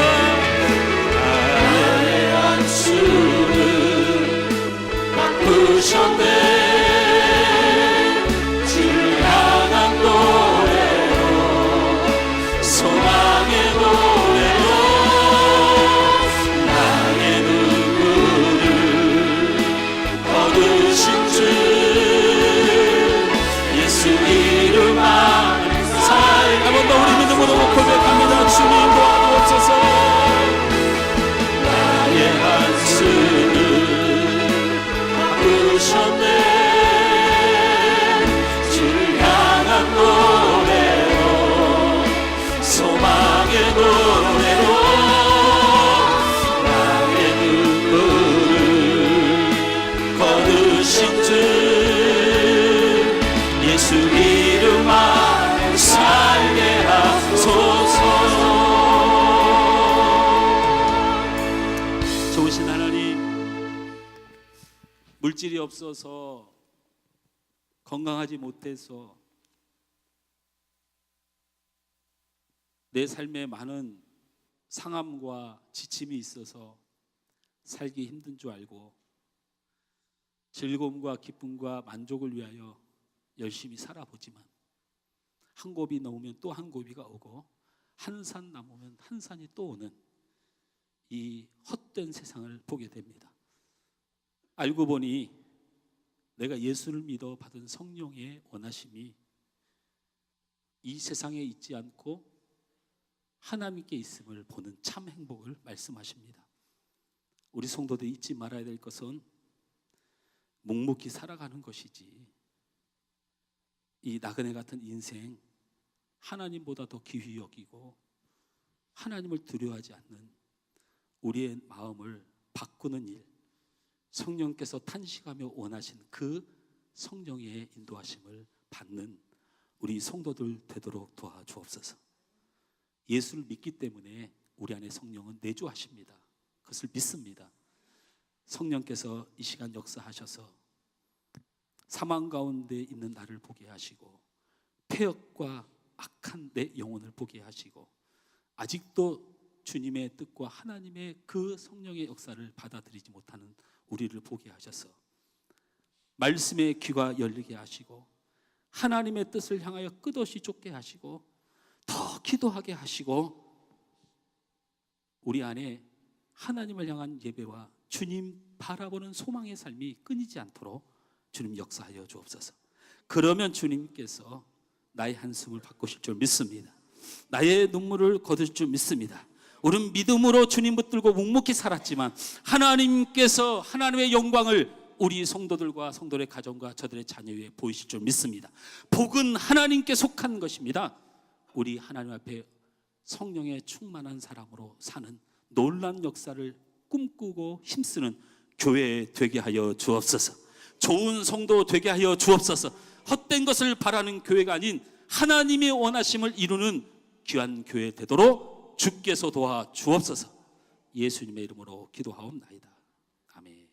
나의 안수를 바꾸셨네. 주를 향한 노래로 소망의 노래로 나의 눈물을 거두신 주 예수 이름 안에 한 번 더 우리 믿음으로 고백합니다. 주님 도와주옵소서. 나의 한숨을 바꾸셨네. 주를 향한 노래로 소망의 노래로 나의 눈물을 거두신 주 예수 이름 안에 살게 하소서. 좋으신 하나님, 물질이 없어서 건강하지 못해서 내 삶에 많은 상함과 지침이 있어서 살기 힘든 줄 알고 즐거움과 기쁨과 만족을 위하여 열심히 살아보지만 한 곱이 넘으면 또 한 곱이가 오고 한 산 남으면 한 산이 또 오는 이 헛된 세상을 보게 됩니다. 알고 보니 내가 예수를 믿어 받은 성령의 원하심이 이 세상에 있지 않고 하나님께 있음을 보는 참 행복을 말씀하십니다. 우리 성도들이 잊지 말아야 될 것은 묵묵히 살아가는 것이지 이 나그네 같은 인생 하나님보다 더 귀히 여기고 하나님을 두려워하지 않는 우리의 마음을 바꾸는 일, 성령께서 탄식하며 원하신 그 성령의 인도하심을 받는 우리 성도들 되도록 도와주옵소서. 예수를 믿기 때문에 우리 안에 성령은 내주하십니다. 그것을 믿습니다. 성령께서 이 시간 역사하셔서 사망 가운데 있는 나를 보게 하시고 폐역과 악한 내 영혼을 보게 하시고 아직도 주님의 뜻과 하나님의 그 성령의 역사를 받아들이지 못하는 우리를 보게 하셔서 말씀의 귀가 열리게 하시고 하나님의 뜻을 향하여 끝없이 쫓게 하시고 더 기도하게 하시고 우리 안에 하나님을 향한 예배와 주님 바라보는 소망의 삶이 끊이지 않도록 주님 역사하여 주옵소서. 그러면 주님께서 나의 한숨을 바꾸실 줄 믿습니다. 나의 눈물을 거두실 줄 믿습니다. 우리는 믿음으로 주님 붙들고 묵묵히 살았지만 하나님께서 하나님의 영광을 우리 성도들과 성도들의 가정과 저들의 자녀 위에 보이실 줄 믿습니다. 복은 하나님께 속한 것입니다. 우리 하나님 앞에 성령의 충만한 사람으로 사는 놀라운 역사를 꿈꾸고 힘쓰는 교회 되게 하여 주옵소서. 좋은 성도 되게 하여 주옵소서. 헛된 것을 바라는 교회가 아닌 하나님의 원하심을 이루는 귀한 교회 되도록 주께서 도와 주옵소서. 예수님의 이름으로 기도하옵나이다. 아멘.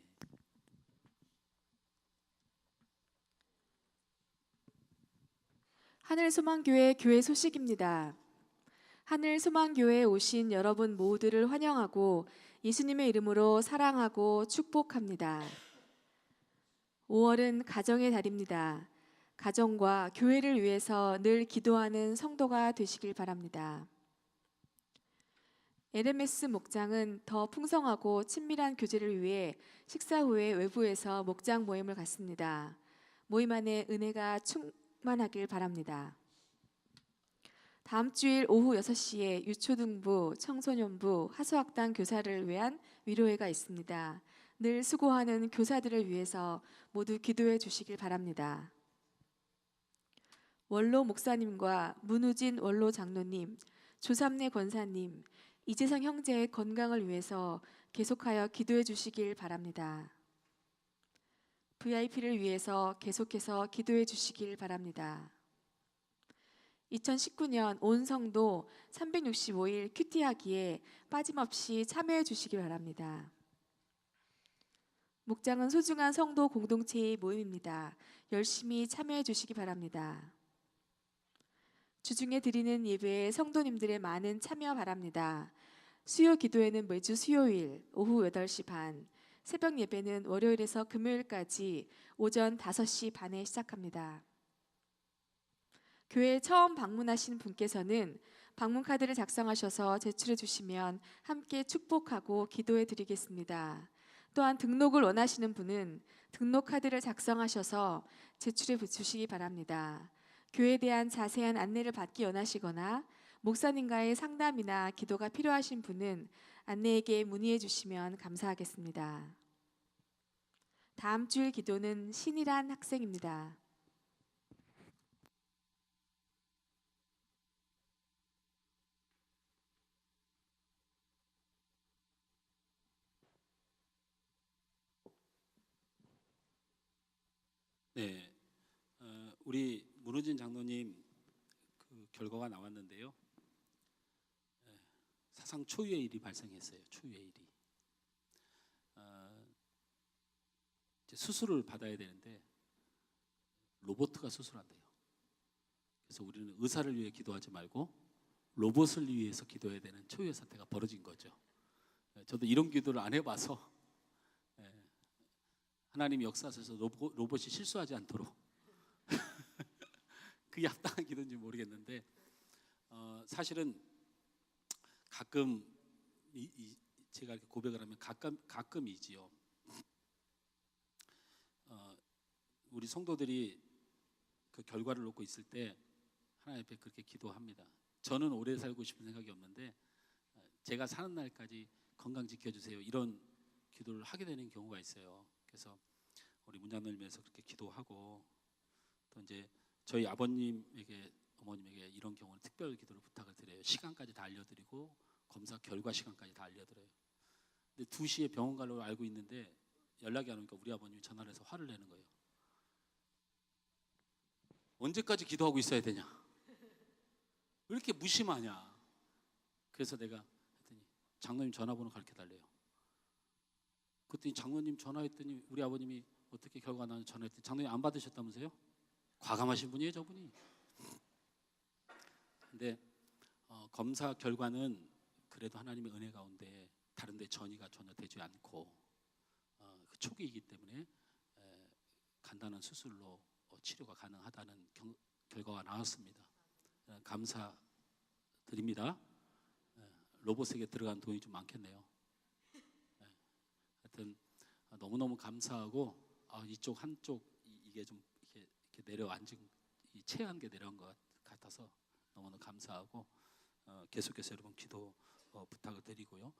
하늘소망교회 교회 소식입니다. 하늘소망교회에 오신 여러분 모두를 환영하고 예수님의 이름으로 사랑하고 축복합니다. 5월은 가정의 달입니다. 가정과 교회를 위해서 늘 기도하는 성도가 되시길 바랍니다. LMS 목장은 더 풍성하고 친밀한 교제를 위해 식사 후에 외부에서 목장 모임을 갖습니다. 모임 안에 은혜가 충만하길 바랍니다. 다음 주일 오후 6시에 유초등부, 청소년부, 하수학당 교사를 위한 위로회가 있습니다. 늘 수고하는 교사들을 위해서 모두 기도해 주시길 바랍니다. 원로 목사님과 문우진 원로 장로님, 조삼래 권사님, 이재성 형제의 건강을 위해서 계속하여 기도해 주시길 바랍니다. VIP를 위해서 계속해서 기도해 주시길 바랍니다. 2019년 온 성도 365일 큐티하기에 빠짐없이 참여해 주시기 바랍니다. 목장은 소중한 성도 공동체의 모임입니다. 열심히 참여해 주시기 바랍니다. 주중에 드리는 예배에 성도님들의 많은 참여 바랍니다. 수요 기도회는 매주 수요일 오후 8시 반, 새벽 예배는 월요일에서 금요일까지 오전 5시 반에 시작합니다. 교회에 처음 방문하신 분께서는 방문 카드를 작성하셔서 제출해 주시면 함께 축복하고 기도해 드리겠습니다. 또한 등록을 원하시는 분은 등록 카드를 작성하셔서 제출해 주시기 바랍니다. 교회에 대한 자세한 안내를 받기 원하시거나 목사님과의 상담이나 기도가 필요하신 분은 안내에게 문의해 주시면 감사하겠습니다. 다음 주일 기도는 신이란 학생입니다. 네, 우리 문우진 장로님 그 결과가 나왔는데요. 사상 초유의 일이 발생했어요. 초유의 일이. 이제 수술을 받아야 되는데 로봇가 수술한대요. 그래서 우리는 의사를 위해 기도하지 말고 로봇을 위해서 기도해야 되는 초유의 사태가 벌어진 거죠. 저도 이런 기도를 안 해봐서 하나님이 역사하셔서 로봇이 실수하지 않도록 그게 합당한 기도인지 모르겠는데 사실은 가끔 제가 이렇게 고백을 하면 가끔이지요. 우리 성도들이 그 결과를 놓고 있을 때 하나님 앞에 그렇게 기도합니다. 저는 오래 살고 싶은 생각이 없는데 제가 사는 날까지 건강 지켜주세요 이런 기도를 하게 되는 경우가 있어요. 그래서 우리 문장로님에서 그렇게 기도하고 또 이제 저희 아버님에게 어머님에게 이런 경우는 특별 기도를 부탁을 드려요. 시간까지 다 알려드리고 검사 결과 시간까지 다 알려드려요. 근데 2시에 병원 가려고 알고 있는데 연락이 안 오니까 우리 아버님이 전화를 해서 화를 내는 거예요. 언제까지 기도하고 있어야 되냐? 왜 이렇게 무심하냐? 그래서 내가 했더니 장로님 전화번호 가르쳐 달래요. 그랬더니 장로님 전화했더니 우리 아버님이 어떻게 결과 나는 전화했더니 장로님 안 받으셨다면서요? 과감하신 분이에요, 저분이. 근데 검사 결과는 그래도 하나님의 은혜 가운데 다른 데 전이가 전혀 되지 않고 그 초기이기 때문에 간단한 수술로 치료가 가능하다는 결과가 나왔습니다. 감사드립니다. 로봇에게 들어간 돈이 좀 많겠네요. 하여튼 너무너무 감사하고 이쪽 한쪽 이게 좀 이렇게 내려앉은 이 체한 게 내려온 것 같아서 너무너무 감사하고 계속해서 여러분 기도 부탁을 드리고요.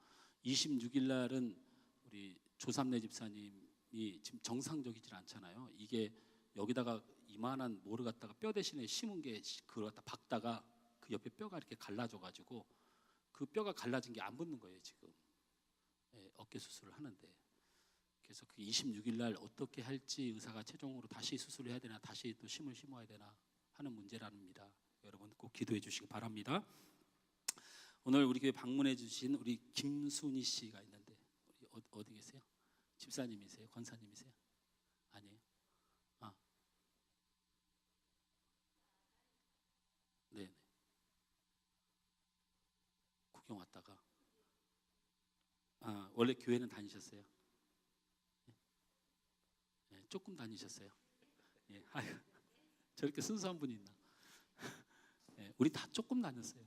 26일 날은 우리 조삼래 집사님이 지금 정상적이질 않잖아요. 이게 여기다가 이만한 모를 갖다가 뼈 대신에 심은 게 그걸 갖다 박다가 그 옆에 뼈가 이렇게 갈라져가지고 그 뼈가 갈라진 게 안 붙는 거예요 지금. 어깨 수술을 하는데 그래서 그 26일 날 어떻게 할지 의사가 최종으로 다시 수술을 해야 되나 다시 또 심을 심어야 되나 하는 문제랍니다. 여러분 꼭 기도해 주시기 바랍니다. 오늘 우리 교회 방문해 주신 우리 김순희 씨가 있는데 어디 계세요? 집사님이세요? 권사님이세요? 아니에요? 네. 구경 왔다가 원래 교회는 다니셨어요? 네, 조금 다니셨어요. 예, 아유, 저렇게 순수한 분이 있나? 예, 우리 다 조금 다녔어요.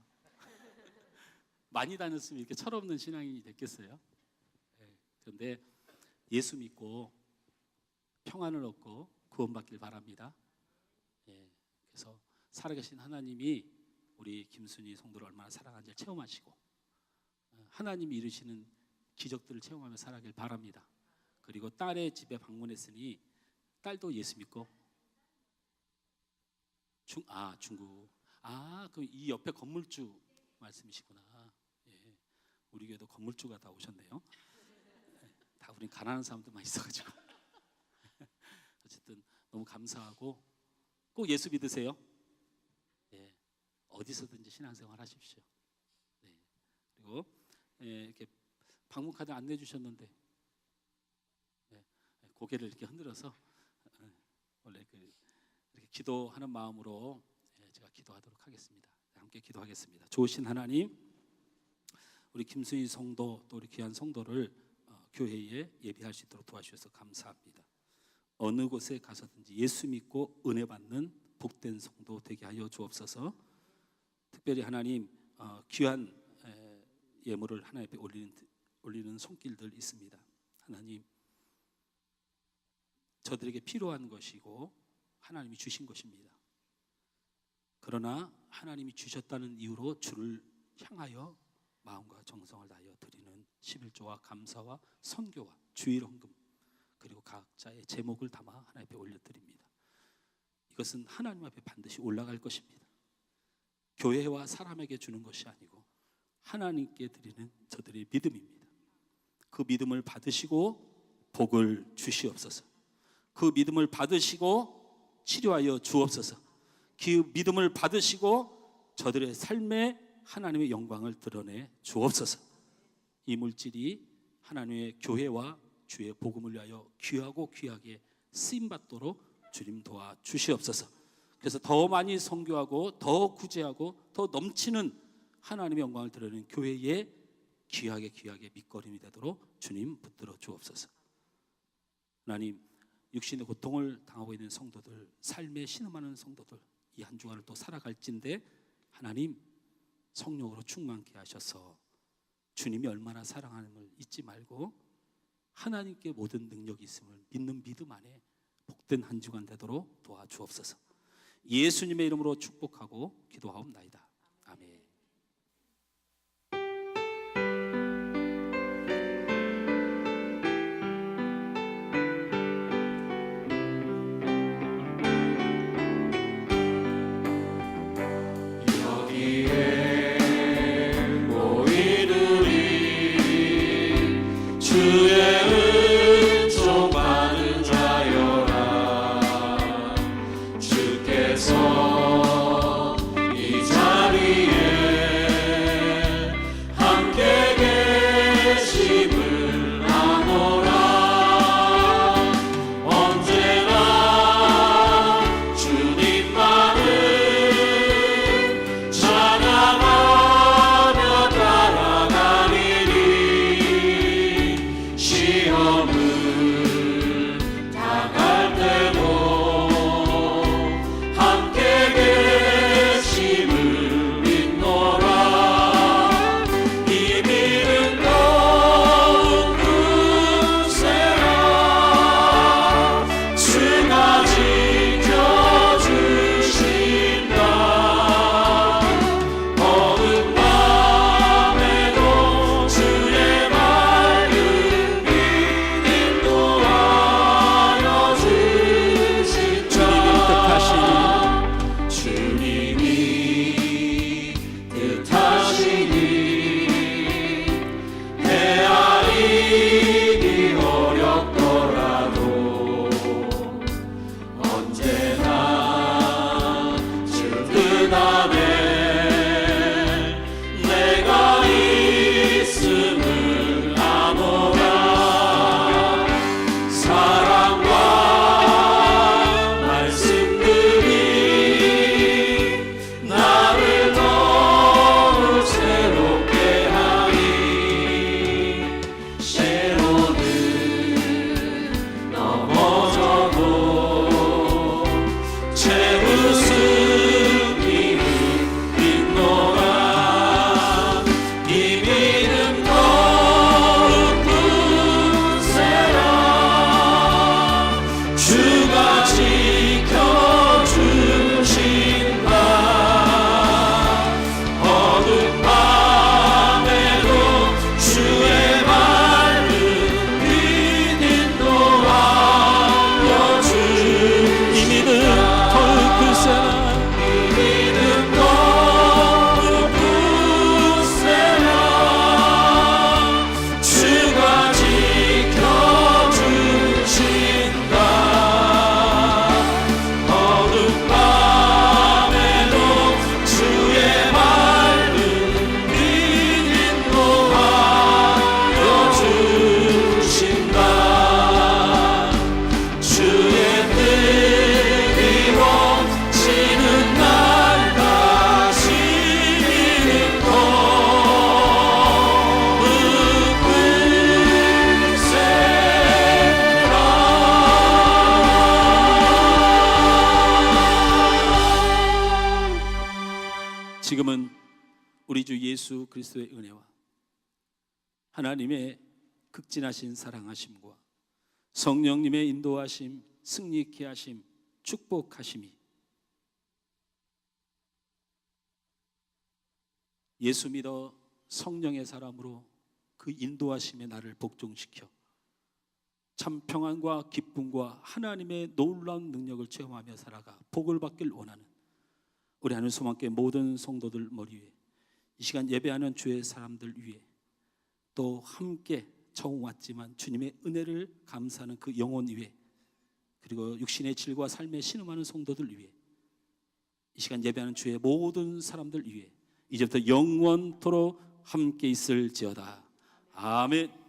많이 다녔으면 이렇게 철없는 신앙인이 됐겠어요? 예, 그런데 예수 믿고 평안을 얻고 구원받길 바랍니다. 예, 그래서 살아계신 하나님이 우리 김순희 성도를 얼마나 사랑하는지 체험하시고 하나님이 이루시는 기적들을 체험하며 살아가길 바랍니다. 그리고 딸의 집에 방문했으니 딸도 예수 믿고 중국 그럼 이 옆에 건물주 말씀이시구나. 예, 우리 교회도 건물주가 다 오셨네요. 다 우린 가난한 사람들만 있어가지고 어쨌든 너무 감사하고 꼭 예수 믿으세요. 예, 어디서든지 신앙생활 하십시오. 네, 그리고 이렇게 방문 카드 안내 주셨는데 고개를 이렇게 흔들어서 원래 이렇게 기도하는 마음으로 제가 기도하도록 하겠습니다. 함께 기도하겠습니다. 좋으신 하나님, 우리 김수희 성도 또 우리 귀한 성도를 교회에 예배할 수 있도록 도와주셔서 감사합니다. 어느 곳에 가서든지 예수 믿고 은혜 받는 복된 성도 되게 하여 주옵소서. 특별히 하나님 귀한 예물을 하나님 앞에 올리는 손길들 있습니다. 하나님, 저들에게 필요한 것이고 하나님이 주신 것입니다. 그러나 하나님이 주셨다는 이유로 주를 향하여 마음과 정성을 다하여 드리는 11조와 감사와 선교와 주일 헌금, 그리고 각자의 제목을 담아 하나님 앞에 올려드립니다. 이것은 하나님 앞에 반드시 올라갈 것입니다. 교회와 사람에게 주는 것이 아니고 하나님께 드리는 저들의 믿음입니다. 그 믿음을 받으시고 복을 주시옵소서. 그 믿음을 받으시고 치료하여 주옵소서. 그 믿음을 받으시고 저들의 삶에 하나님의 영광을 드러내 주옵소서. 이 물질이 하나님의 교회와 주의 복음을 위하여 귀하고 귀하게 쓰임받도록 주님 도와 주시옵소서. 그래서 더 많이 선교하고 더 구제하고 더 넘치는 하나님의 영광을 드러내는 교회에 귀하게 밑거름이 되도록 주님 붙들어 주옵소서. 하나님, 육신의 고통을 당하고 있는 성도들, 삶에 신음하는 성도들, 이 한 주간을 또 살아갈진데 하나님 성령으로 충만케 하셔서 주님이 얼마나 사랑하는을 잊지 말고 하나님께 모든 능력이 있음을 믿는 믿음 안에 복된 한 주간 되도록 도와주옵소서. 예수님의 이름으로 축복하고 기도하옵나이다. 아멘. 주의 은총 많은 자여라. 주께서 이 자리에 함께 계심을 아노라. 언제나 주님만을 찬양하며 따라가리니. 시험을 당할 때도 함께 계심을 믿노라. 이 믿음 더욱 굳세라. 주가 지켜주신다. 어두운 밤에도 주의 맑은 인도하여 주신다. 주님이 뜻하시니 헤아리기 어렵더라도 언제나 주 뜻 안에 내가 있음을 아노라. 사랑과 말씀들이 나를 더욱 새롭게 하니. 때로는 넘어져도 제 웃음이 지금은 우리 주 예수 그리스도의 은혜와 하나님의 극진하신 사랑하심과 성령님의 인도하심, 승리케 하심, 축복하심이 예수 믿어 성령의 사람으로 그 인도하심에 나를 복종시켜 참 평안과 기쁨과 하나님의 놀라운 능력을 체험하며 살아가 복을 받길 원하는 우리 하늘 소망교회 모든 성도들 머리 위에 이 시간 예배하는 주의 사람들 위에 또 함께 처음 왔지만 주님의 은혜를 감사하는 그 영혼 위에 그리고 육신의 질과 삶에 신음하는 성도들 위에 이 시간 예배하는 주의 모든 사람들 위에 이제부터 영원토록 함께 있을지어다. 아멘.